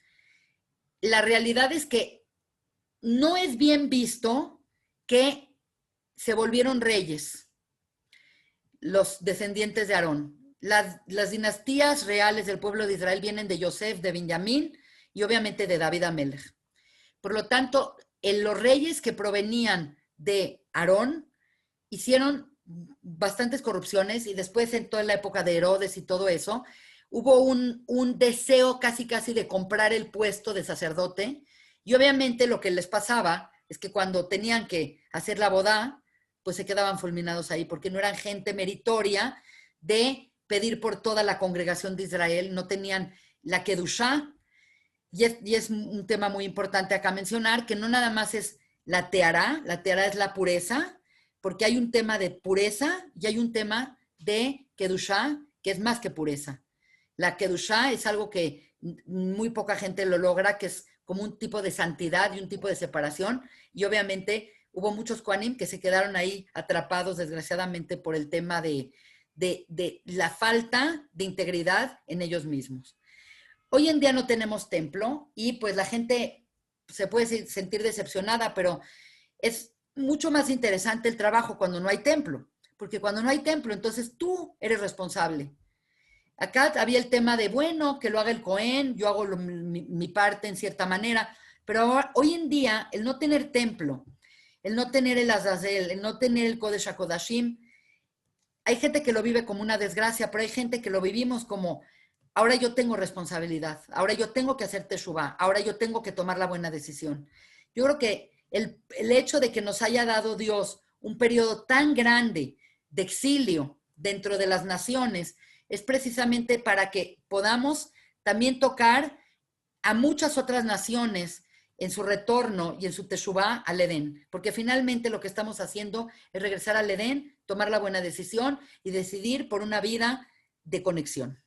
la realidad es que no es bien visto que se volvieron reyes los descendientes de Aarón. Las dinastías reales del pueblo de Israel vienen de Yosef, de Benjamín y obviamente de David Amelech. Por lo tanto, los reyes que provenían de Aarón hicieron bastantes corrupciones y después en toda la época de Herodes y todo eso, hubo un deseo casi de comprar el puesto de sacerdote y obviamente lo que les pasaba es que cuando tenían que hacer la boda, pues se quedaban fulminados ahí porque no eran gente meritoria de pedir por toda la congregación de Israel, no tenían la Kedushá y es un tema muy importante acá mencionar que no nada más es la teará es la pureza, porque hay un tema de pureza y hay un tema de Kedushá que es más que pureza. La Kedushá es algo que muy poca gente lo logra, que es como un tipo de santidad y un tipo de separación. Y obviamente hubo muchos Kohanim que se quedaron ahí atrapados, desgraciadamente, por el tema de la falta de integridad en ellos mismos. Hoy en día no tenemos templo y pues la gente se puede sentir decepcionada, pero es mucho más interesante el trabajo cuando no hay templo. Porque cuando no hay templo, entonces tú eres responsable. Acá había el tema de, bueno, que lo haga el Cohen, yo hago mi parte en cierta manera, pero ahora, hoy en día el no tener templo, el no tener el Azazel, el no tener el Kodesh HaKodashim, hay gente que lo vive como una desgracia, pero hay gente que lo vivimos como, ahora yo tengo responsabilidad, ahora yo tengo que hacer teshuvá, ahora yo tengo que tomar la buena decisión. Yo creo que el hecho de que nos haya dado Dios un periodo tan grande de exilio dentro de las naciones, es precisamente para que podamos también tocar a muchas otras naciones en su retorno y en su teshuvá al Edén, porque finalmente lo que estamos haciendo es regresar al Edén, tomar la buena decisión y decidir por una vida de conexión.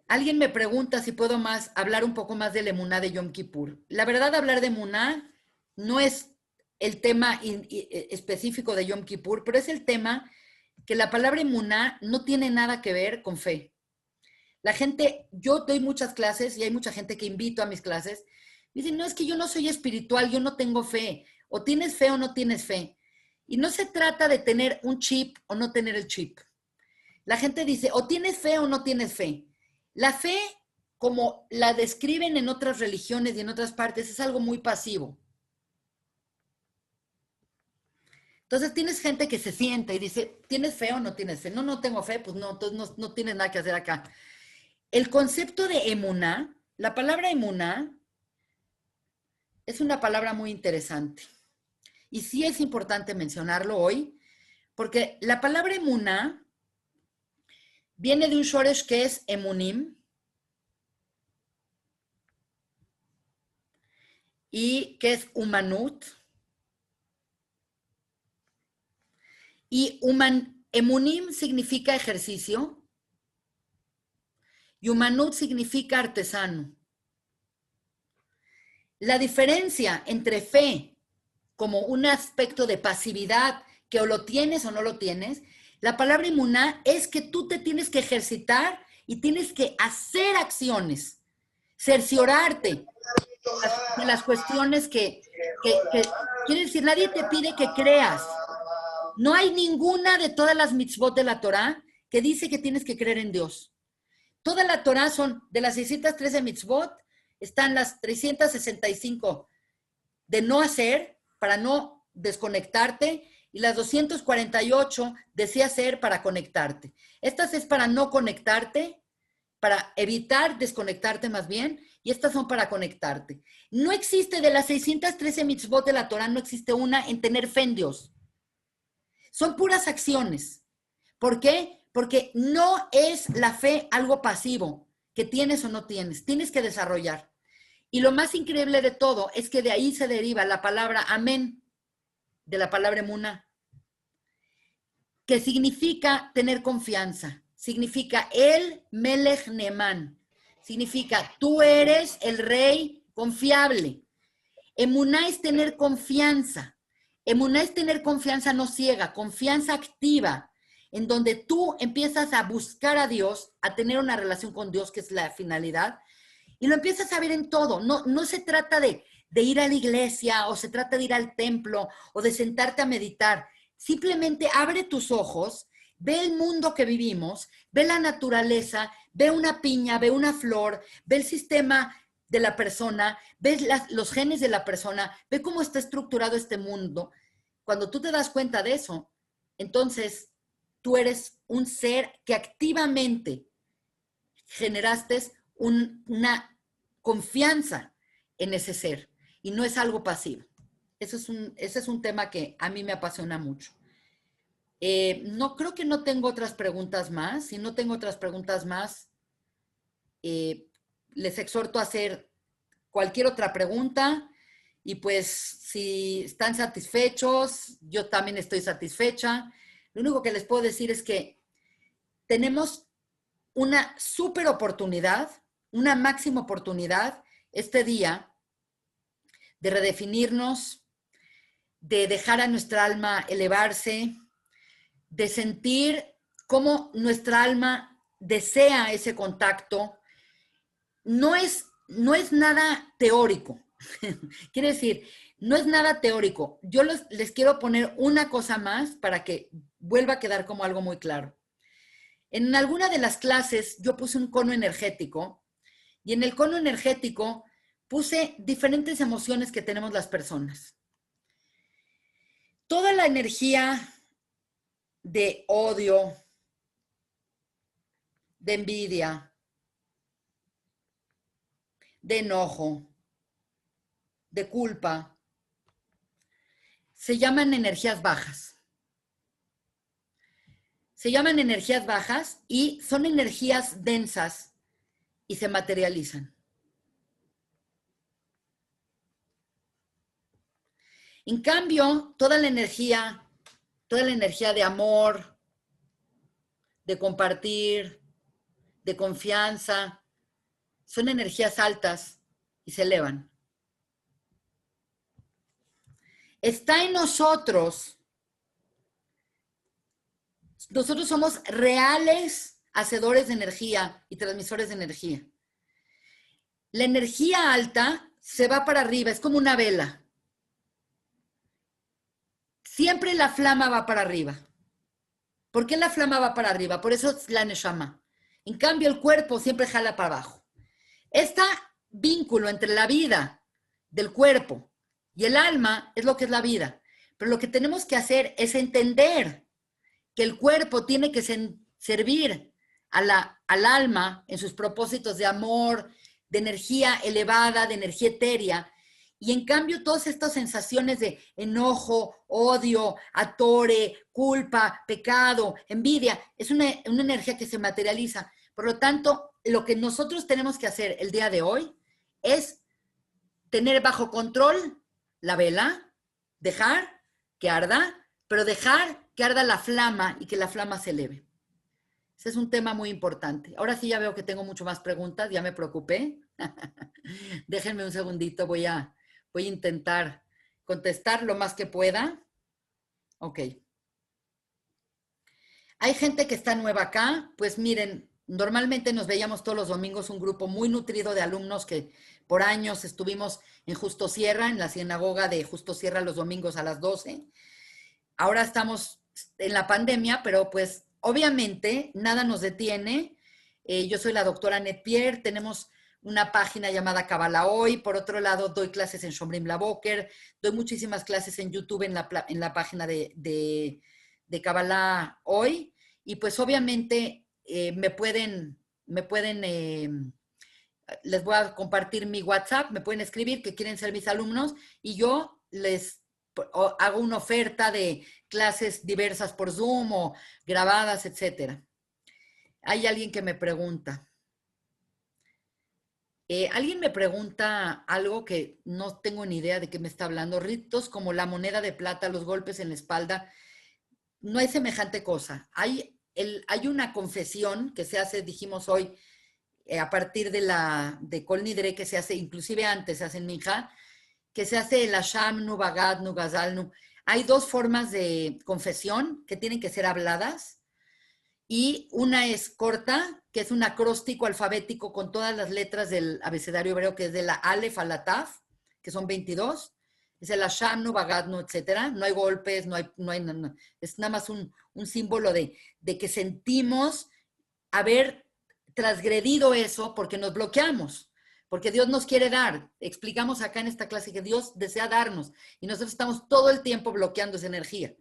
Alguien me pregunta si puedo hablar un poco más del emuná de Yom Kippur. La verdad, hablar de emuná no es el tema específico de Yom Kippur, pero es el tema que la palabra emuná no tiene nada que ver con fe. La gente, yo doy muchas clases y hay mucha gente que invito a mis clases, y dicen, no, es que yo no soy espiritual, yo no tengo fe, o tienes fe o no tienes fe. Y no se trata de tener un chip o no tener el chip. La gente dice, o tienes fe o no tienes fe. La fe, como la describen en otras religiones y en otras partes, es algo muy pasivo. Entonces tienes gente que se sienta y dice, ¿tienes fe o no tienes fe? No, no tengo fe, pues no, entonces no tienes nada que hacer acá. El concepto de emuná, la palabra emuná, es una palabra muy interesante. Y sí es importante mencionarlo hoy, porque la palabra emuná viene de un shoresh que es emunim, y que es humanut. Y emunim significa ejercicio y humanut significa artesano. La diferencia entre fe como un aspecto de pasividad, que o lo tienes o no lo tienes, la palabra emuná es que tú te tienes que ejercitar y tienes que hacer acciones, cerciorarte de las cuestiones que quiere decir, nadie te pide que creas. No hay ninguna de todas las mitzvot de la Torah que dice que tienes que creer en Dios. Toda la Torah son, de las 613 mitzvot, están las 365 de no hacer, para no desconectarte, y las 248 de sí hacer para conectarte. Estas es para no conectarte, para evitar desconectarte más bien, y estas son para conectarte. No existe, de las 613 mitzvot de la Torah, no existe una en tener fe en Dios. Son puras acciones. ¿Por qué? Porque no es la fe algo pasivo, que tienes o no tienes. Tienes que desarrollar. Y lo más increíble de todo es que de ahí se deriva la palabra amén, de la palabra emuná, que significa tener confianza. Significa el melech neman. Significa tú eres el rey confiable. Emuná es tener confianza. Emuná es tener confianza no ciega, confianza activa, en donde tú empiezas a buscar a Dios, a tener una relación con Dios, que es la finalidad, y lo empiezas a ver en todo. No se trata de ir a la iglesia, o se trata de ir al templo, o de sentarte a meditar. Simplemente abre tus ojos, ve el mundo que vivimos, ve la naturaleza, ve una piña, ve una flor, ve el sistema de la persona, ves los genes de la persona, ve cómo está estructurado este mundo. Cuando tú te das cuenta de eso, entonces tú eres un ser que activamente generaste una confianza en ese ser y no es algo pasivo. Ese es un tema que a mí me apasiona mucho. No creo que no tengo otras preguntas más. Si no tengo otras preguntas más, les exhorto a hacer cualquier otra pregunta y pues si están satisfechos, yo también estoy satisfecha. Lo único que les puedo decir es que tenemos una súper oportunidad, una máxima oportunidad este día de redefinirnos, de dejar a nuestra alma elevarse, de sentir cómo nuestra alma desea ese contacto. No es nada teórico. Quiere decir, no es nada teórico. Yo les quiero poner una cosa más para que vuelva a quedar como algo muy claro. En alguna de las clases yo puse un cono energético y en el cono energético puse diferentes emociones que tenemos las personas. Toda la energía de odio, de envidia, de enojo, de culpa, se llaman energías bajas. Se llaman energías bajas y son energías densas y se materializan. En cambio, toda la energía de amor, de compartir, de confianza, son energías altas y se elevan. Está en nosotros. Nosotros somos reales hacedores de energía y transmisores de energía. La energía alta se va para arriba, es como una vela. Siempre la flama va para arriba. ¿Por qué la flama va para arriba? Por eso es la neshama. En cambio, el cuerpo siempre jala para abajo. Este vínculo entre la vida del cuerpo y el alma es lo que es la vida. Pero lo que tenemos que hacer es entender que el cuerpo tiene que servir al alma en sus propósitos de amor, de energía elevada, de energía etérea, Y en cambio, todas estas sensaciones de enojo, odio, atore, culpa, pecado, envidia, es una energía que se materializa. Por lo tanto, lo que nosotros tenemos que hacer el día de hoy es tener bajo control la vela, dejar que arda, pero dejar que arda la flama y que la flama se eleve. Ese es un tema muy importante. Ahora sí ya veo que tengo mucho más preguntas, ya me preocupé. Déjenme un segundito, voy a intentar contestar lo más que pueda. Ok. Hay gente que está nueva acá, pues miren, normalmente nos veíamos todos los domingos un grupo muy nutrido de alumnos que por años estuvimos en Justo Sierra, en la sinagoga de Justo Sierra los domingos a las 12. Ahora estamos en la pandemia, pero pues obviamente nada nos detiene. Yo soy la doctora Annette Pierre, tenemos una página llamada Kabbalah Hoy. Por otro lado, doy clases en Shomrim Laboker, doy muchísimas clases en YouTube en la página de Kabbalah Hoy. Y pues obviamente les voy a compartir mi WhatsApp, me pueden escribir que quieren ser mis alumnos y yo les hago una oferta de clases diversas por Zoom o grabadas, etcétera. Hay alguien que me pregunta. Alguien me pregunta algo que no tengo ni idea de qué me está hablando. Ritos como la moneda de plata, los golpes en la espalda. No hay semejante cosa. Hay una confesión que se hace, dijimos hoy, a partir de Kol Nidre, que se hace, inclusive antes se hace en Minja, que se hace el Asham, Nu Bagad, Nu Gazal, Nu. Hay dos formas de confesión que tienen que ser habladas. Y una es corta, que es un acróstico alfabético con todas las letras del abecedario hebreo, que es de la Aleph a la Taf, que son 22. Es el Asham, Nu Bagad, Nu, etcétera. No hay golpes, no hay nada. Es nada más un símbolo de que sentimos haber transgredido eso porque nos bloqueamos, porque Dios nos quiere dar. Explicamos acá en esta clase que Dios desea darnos y nosotros estamos todo el tiempo bloqueando esa energía.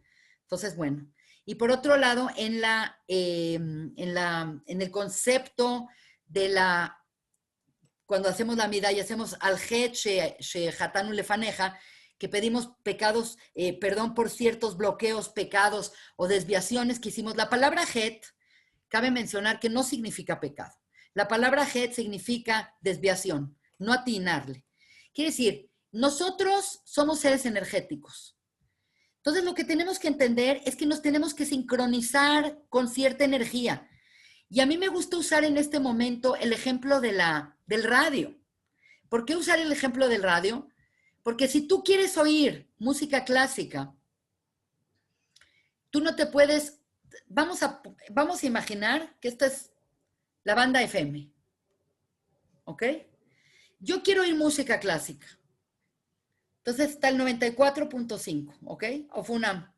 Entonces, bueno. Y por otro lado, en el concepto de cuando hacemos la midá y hacemos al-het she-hatanu lefaneja, que pedimos pecados, perdón por ciertos bloqueos, pecados o desviaciones que hicimos. La palabra het, cabe mencionar que no significa pecado. La palabra het significa desviación, no atinarle. Quiere decir, nosotros somos seres energéticos. Entonces, lo que tenemos que entender es que nos tenemos que sincronizar con cierta energía. Y a mí me gusta usar en este momento el ejemplo del radio. ¿Por qué usar el ejemplo del radio? Porque si tú quieres oír música clásica, tú no te puedes... Vamos a imaginar que esta es la banda FM. ¿Ok? Yo quiero oír música clásica. Entonces está el 94.5, ¿ok? O FUNAM.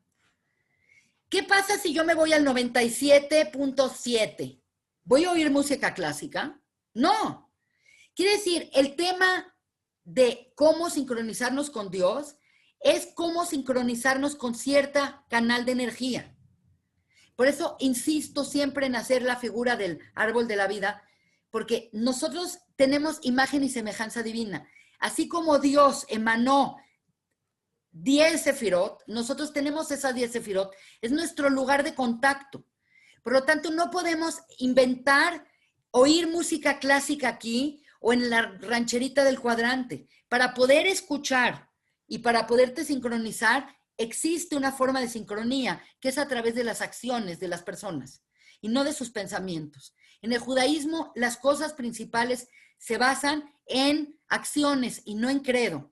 ¿Qué pasa si yo me voy al 97.7? ¿Voy a oír música clásica? No. Quiere decir, el tema de cómo sincronizarnos con Dios es cómo sincronizarnos con cierta canal de energía. Por eso insisto siempre en hacer la figura del árbol de la vida, porque nosotros tenemos imagen y semejanza divina. Así como Dios emanó 10 sefirot, nosotros tenemos esas 10 sefirot, es nuestro lugar de contacto. Por lo tanto, no podemos inventar, oír música clásica aquí o en la rancherita del cuadrante. Para poder escuchar y para poderte sincronizar, existe una forma de sincronía que es a través de las acciones de las personas y no de sus pensamientos. En el judaísmo, las cosas principales se basan en acciones y no en credo.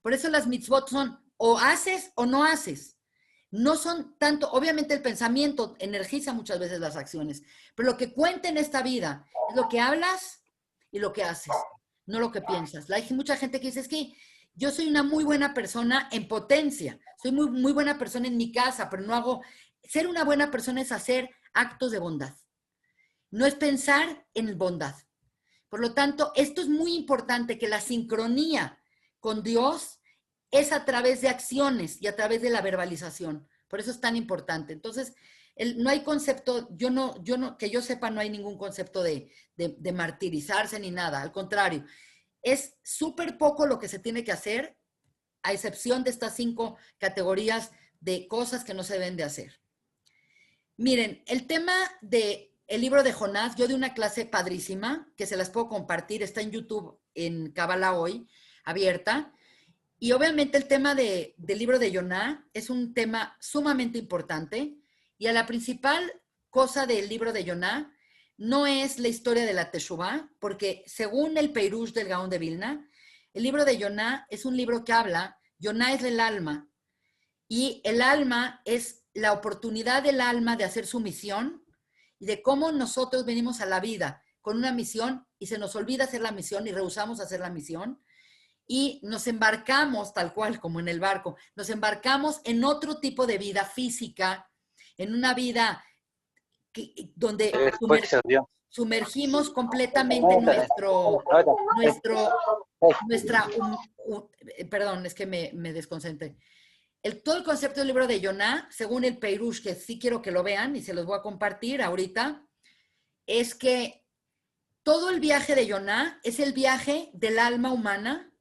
Por eso las mitzvot son o haces o no haces. No son tanto, obviamente el pensamiento energiza muchas veces las acciones, pero lo que cuenta en esta vida es lo que hablas y lo que haces, no lo que piensas. Hay mucha gente que dice, es que yo soy una muy buena persona en potencia, soy muy, muy buena persona en mi casa, pero no hago... Ser una buena persona es hacer actos de bondad, no es pensar en bondad. Por lo tanto, esto es muy importante, que la sincronía con Dios es a través de acciones y a través de la verbalización. Por eso es tan importante. Entonces, no hay concepto, que yo sepa, no hay ningún concepto de martirizarse ni nada. Al contrario, es súper poco lo que se tiene que hacer a excepción de estas 5 categorías de cosas que no se deben de hacer. Miren, el tema del libro de Jonás, yo di una clase padrísima, que se las puedo compartir, está en YouTube, en Kabbalah Hoy, abierta, y obviamente el tema del libro de Yoná es un tema sumamente importante, y a la principal cosa del libro de Yoná no es la historia de la Teshuvá, porque según el Peirush del Gaón de Vilna, el libro de Yoná es un libro que habla, Yoná es el alma, y el alma es la oportunidad del alma de hacer su misión y de cómo nosotros venimos a la vida con una misión y se nos olvida hacer la misión y rehusamos hacer la misión y nos embarcamos, tal cual como en el barco, nos embarcamos en otro tipo de vida física, en una vida donde sumergimos completamente perdón, es que me desconcentré. Todo el concepto del libro de Yoná, según el Peirush, que sí quiero que lo vean y se los voy a compartir ahorita, es que todo el viaje de Yoná es el viaje del alma humana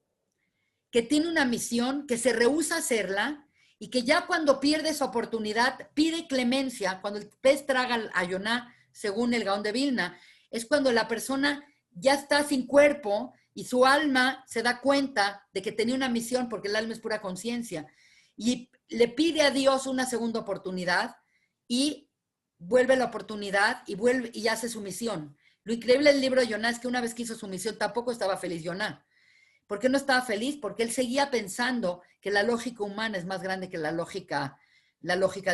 que tiene una misión, que se rehúsa a hacerla y que ya cuando pierde esa oportunidad pide clemencia. Cuando el pez traga a Yoná, según el Gaón de Vilna, es cuando la persona ya está sin cuerpo y su alma se da cuenta de que tenía una misión, porque el alma es pura conciencia, y le pide a Dios una segunda oportunidad y vuelve la oportunidad y vuelve y hace su misión. Lo increíble del libro de Yoná es que una vez que hizo su misión tampoco estaba feliz Yoná. ¿Por qué no estaba feliz? Porque él seguía pensando que la lógica humana es más grande que la lógica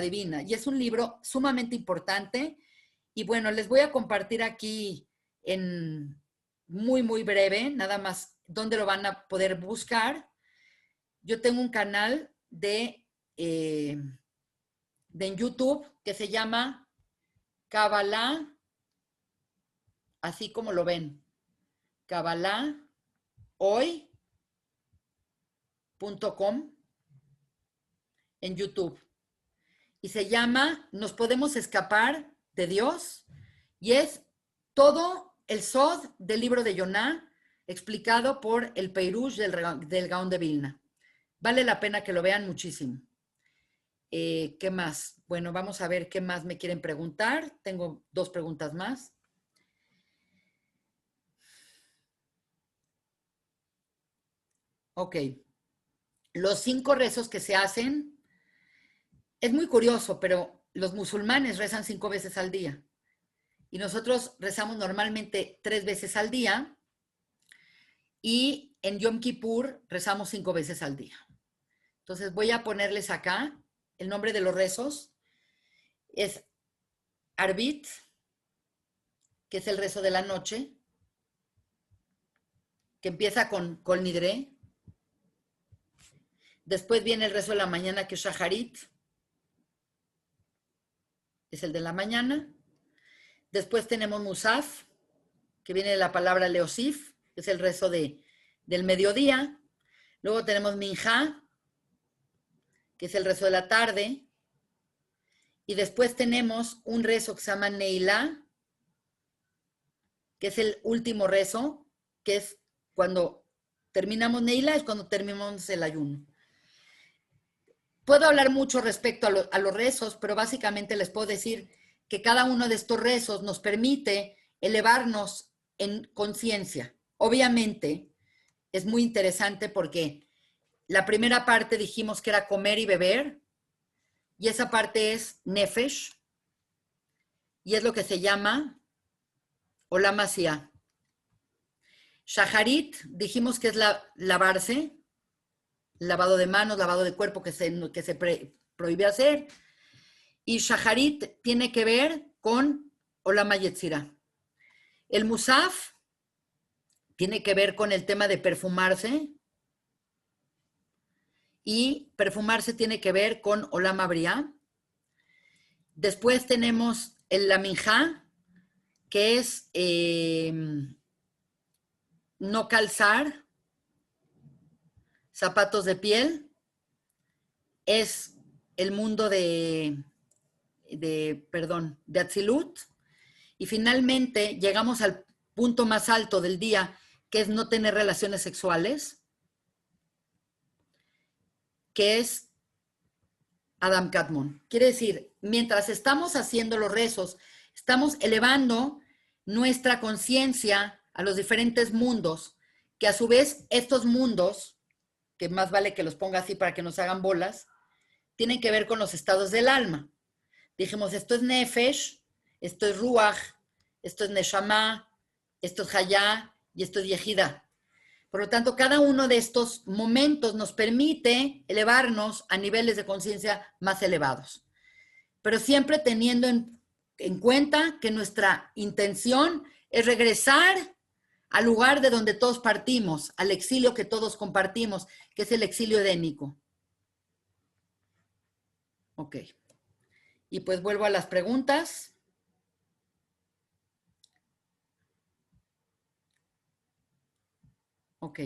divina. Y es un libro sumamente importante. Y bueno, les voy a compartir aquí en muy, muy breve, nada más, dónde lo van a poder buscar. Yo tengo un canal de en YouTube que se llama Kabbalah, así como lo ven, Kabbalah hoy.com en YouTube. Y se llama Nos podemos escapar de Dios. Y es todo el Sod del libro de Yoná explicado por el Peirush del Gaón de Vilna. Vale la pena que lo vean muchísimo. ¿Qué más? Bueno, vamos a ver qué más me quieren preguntar. Tengo 2 preguntas más. Ok. Los 5 rezos que se hacen, es muy curioso, pero los musulmanes rezan 5 veces al día. Y nosotros rezamos normalmente 3 veces al día. Y en Yom Kippur rezamos 5 veces al día. Entonces voy a ponerles acá el nombre de los rezos. Es Arbit, que es el rezo de la noche, que empieza con Kol Nidre. Después viene el rezo de la mañana, que es Shaharit, es el de la mañana. Después tenemos Musaf, que viene de la palabra Leosif, que es el rezo del mediodía. Luego tenemos Minjá, que es el rezo de la tarde. Y después tenemos un rezo que se llama Neilá, que es el último rezo, que es cuando terminamos Neilá, es cuando terminamos el ayuno. Puedo hablar mucho respecto a los rezos, pero básicamente les puedo decir que cada uno de estos rezos nos permite elevarnos en conciencia. Obviamente, es muy interesante porque la primera parte dijimos que era comer y beber, y esa parte es Nefesh, y es lo que se llama Olam Asiá. Shaharit, dijimos que es lavarse, lavado de manos, lavado de cuerpo que se prohíbe hacer. Y Shaharit tiene que ver con Olam Yetzirah. El Musaf tiene que ver con el tema de perfumarse. Y perfumarse tiene que ver con Olam Abriá. Después tenemos la Minjá, que es no calzar zapatos de piel. Es el mundo de Atzilut. Y finalmente llegamos al punto más alto del día, que es no tener relaciones sexuales. que es Adam Kadmon. Quiere decir, mientras estamos haciendo los rezos, estamos elevando nuestra conciencia a los diferentes mundos, que a su vez estos mundos, que más vale que los ponga así para que nos hagan bolas, tienen que ver con los estados del alma. Dijimos, esto es Nefesh, esto es Ruach, esto es Neshama, esto es Hayá y esto es Yehida. Por lo tanto, cada uno de estos momentos nos permite elevarnos a niveles de conciencia más elevados. Pero siempre teniendo en cuenta que nuestra intención es regresar al lugar de donde todos partimos, al exilio que todos compartimos, que es el exilio edénico. Ok. Y pues vuelvo a las preguntas. Ok.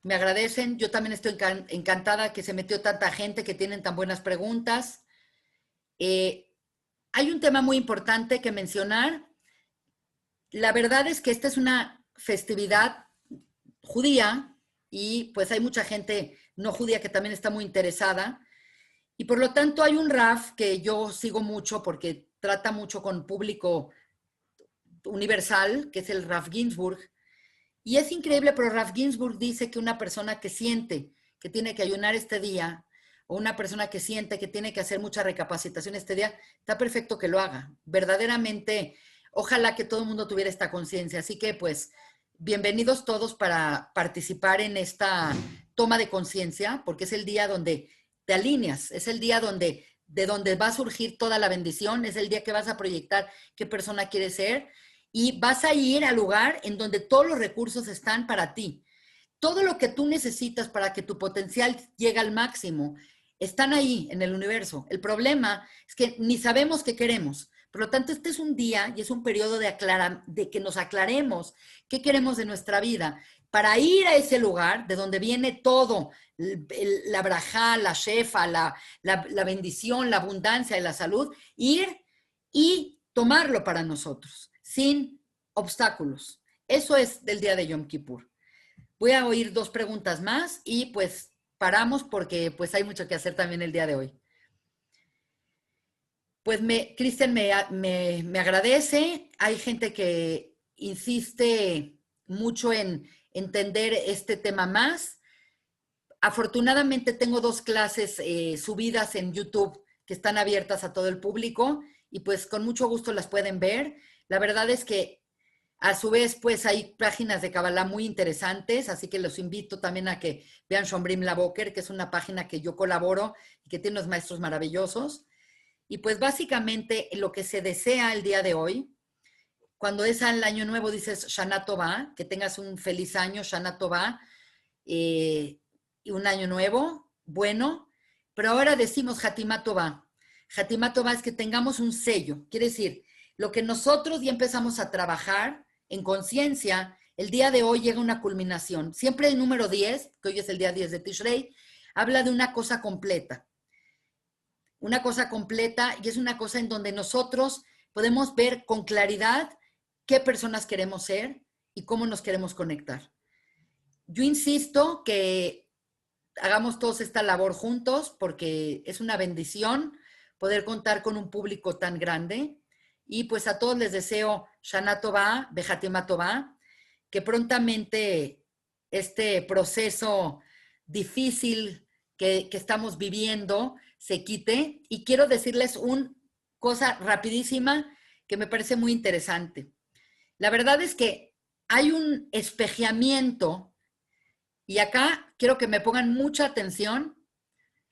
Me agradecen. Yo también estoy encantada que se metió tanta gente, que tienen tan buenas preguntas. Hay un tema muy importante que mencionar. La verdad es que esta es una festividad judía y pues hay mucha gente no judía que también está muy interesada. Y por lo tanto hay un Raf que yo sigo mucho porque trata mucho con público universal, que es el Raf Ginsburg. Y es increíble, pero Raf Ginsburg dice que una persona que siente que tiene que ayunar este día, o una persona que siente que tiene que hacer mucha recapacitación este día, está perfecto que lo haga. Verdaderamente, ojalá que todo el mundo tuviera esta conciencia. Así que, pues, bienvenidos todos para participar en esta toma de conciencia, porque es el día donde te alineas, es el día de donde va a surgir toda la bendición, es el día que vas a proyectar qué persona quieres ser y vas a ir al lugar en donde todos los recursos están para ti. Todo lo que tú necesitas para que tu potencial llegue al máximo están ahí en el universo. El problema es que ni sabemos qué queremos. Por lo tanto, este es un día y es un periodo de que nos aclaremos qué queremos de nuestra vida para ir a ese lugar de donde viene todo, la brajá, la shefa, la bendición, la abundancia y la salud, ir y tomarlo para nosotros, sin obstáculos. Eso es del día de Yom Kippur. Voy a oír 2 preguntas más y pues paramos porque pues hay mucho que hacer también el día de hoy. Pues Cristian me agradece. Hay gente que insiste mucho en entender este tema más. Afortunadamente tengo 2 clases subidas en YouTube que están abiertas a todo el público y pues con mucho gusto las pueden ver. La verdad es que a su vez, pues hay páginas de Kabbalah muy interesantes, así que los invito también a que vean Shombrim Laboker, que es una página que yo colaboro y que tiene unos maestros maravillosos. Y pues básicamente lo que se desea el día de hoy, cuando es al año nuevo dices Shana Tova, que tengas un feliz año, Shana Tova, y un año nuevo, bueno, pero ahora decimos Hatimá Tova. Hatimá Tova es que tengamos un sello, quiere decir, lo que nosotros ya empezamos a trabajar en conciencia, el día de hoy llega a una culminación. Siempre el número 10, que hoy es el día 10 de Tishrei, habla de una cosa completa. Una cosa completa y es una cosa en donde nosotros podemos ver con claridad qué personas queremos ser y cómo nos queremos conectar. Yo insisto que hagamos todos esta labor juntos porque es una bendición poder contar con un público tan grande. Y pues a todos les deseo Shana Tova, Bejatima Tova, que prontamente este proceso difícil que estamos viviendo se quite. Y quiero decirles una cosa rapidísima que me parece muy interesante. La verdad es que hay un espejeamiento y acá quiero que me pongan mucha atención.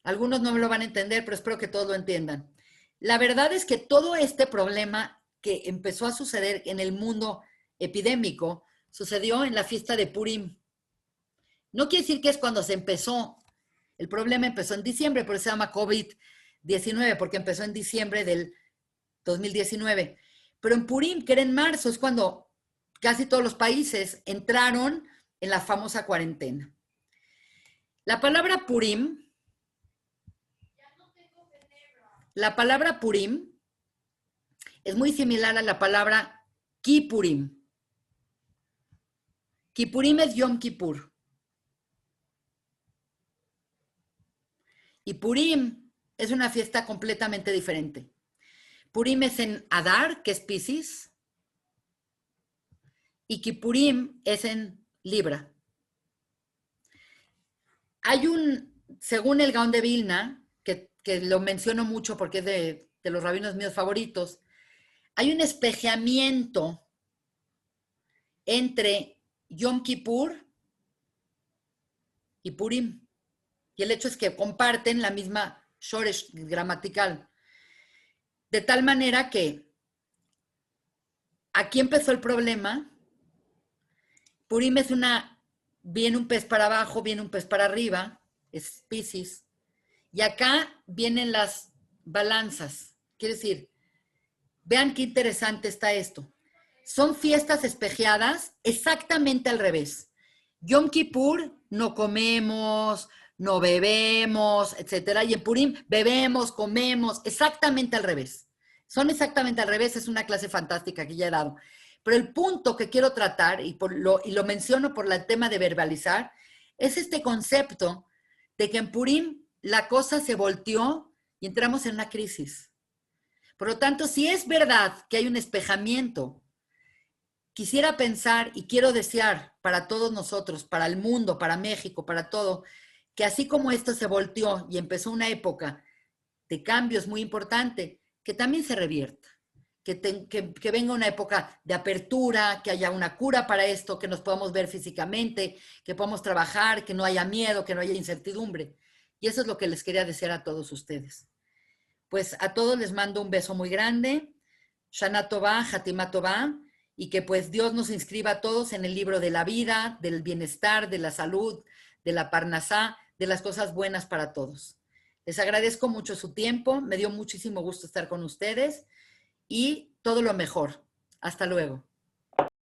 Algunos no me lo van a entender, pero espero que todos lo entiendan. La verdad es que todo este problema que empezó a suceder en el mundo epidémico sucedió en la fiesta de Purim. No quiere decir que es cuando se empezó. El problema empezó en diciembre, por eso se llama COVID-19, porque empezó en diciembre del 2019. Pero en Purim, que era en marzo, es cuando casi todos los países entraron en la famosa cuarentena. La palabra Purim es muy similar a la palabra Kippurim. Kippurim es Yom Kippur. Y Purim es una fiesta completamente diferente. Purim es en Adar, que es Piscis, y Kippurim es en Libra. Hay según el Gaón de Vilna, que lo menciono mucho porque es de los rabinos míos favoritos, hay un espejeamiento entre Yom Kippur y Purim. Y el hecho es que comparten la misma shoresh gramatical. De tal manera que aquí empezó el problema. Purim es viene un pez para abajo, viene un pez para arriba, es Piscis. Y acá vienen las balanzas. Quiere decir, vean qué interesante está esto. Son fiestas espejeadas exactamente al revés. Yom Kippur no comemos, no bebemos, etcétera. Y en Purim bebemos, comemos, exactamente al revés. Son exactamente al revés, es una clase fantástica que ya he dado. Pero el punto que quiero tratar, y lo menciono por el tema de verbalizar, es este concepto de que en Purim la cosa se volteó y entramos en una crisis. Por lo tanto, si es verdad que hay un espejamiento, quisiera pensar y quiero desear para todos nosotros, para el mundo, para México, para todo, que así como esto se volteó y empezó una época de cambios muy importante, que también se revierta. Que venga una época de apertura, que haya una cura para esto, que nos podamos ver físicamente, que podamos trabajar, que no haya miedo, que no haya incertidumbre. Y eso es lo que les quería desear a todos ustedes. Pues a todos les mando un beso muy grande. Shana Tová, Hatimá Tová, y que pues Dios nos inscriba a todos en el libro de la vida, del bienestar, de la salud, de la parnasá, de las cosas buenas para todos. Les agradezco mucho su tiempo, me dio muchísimo gusto estar con ustedes y todo lo mejor. Hasta luego.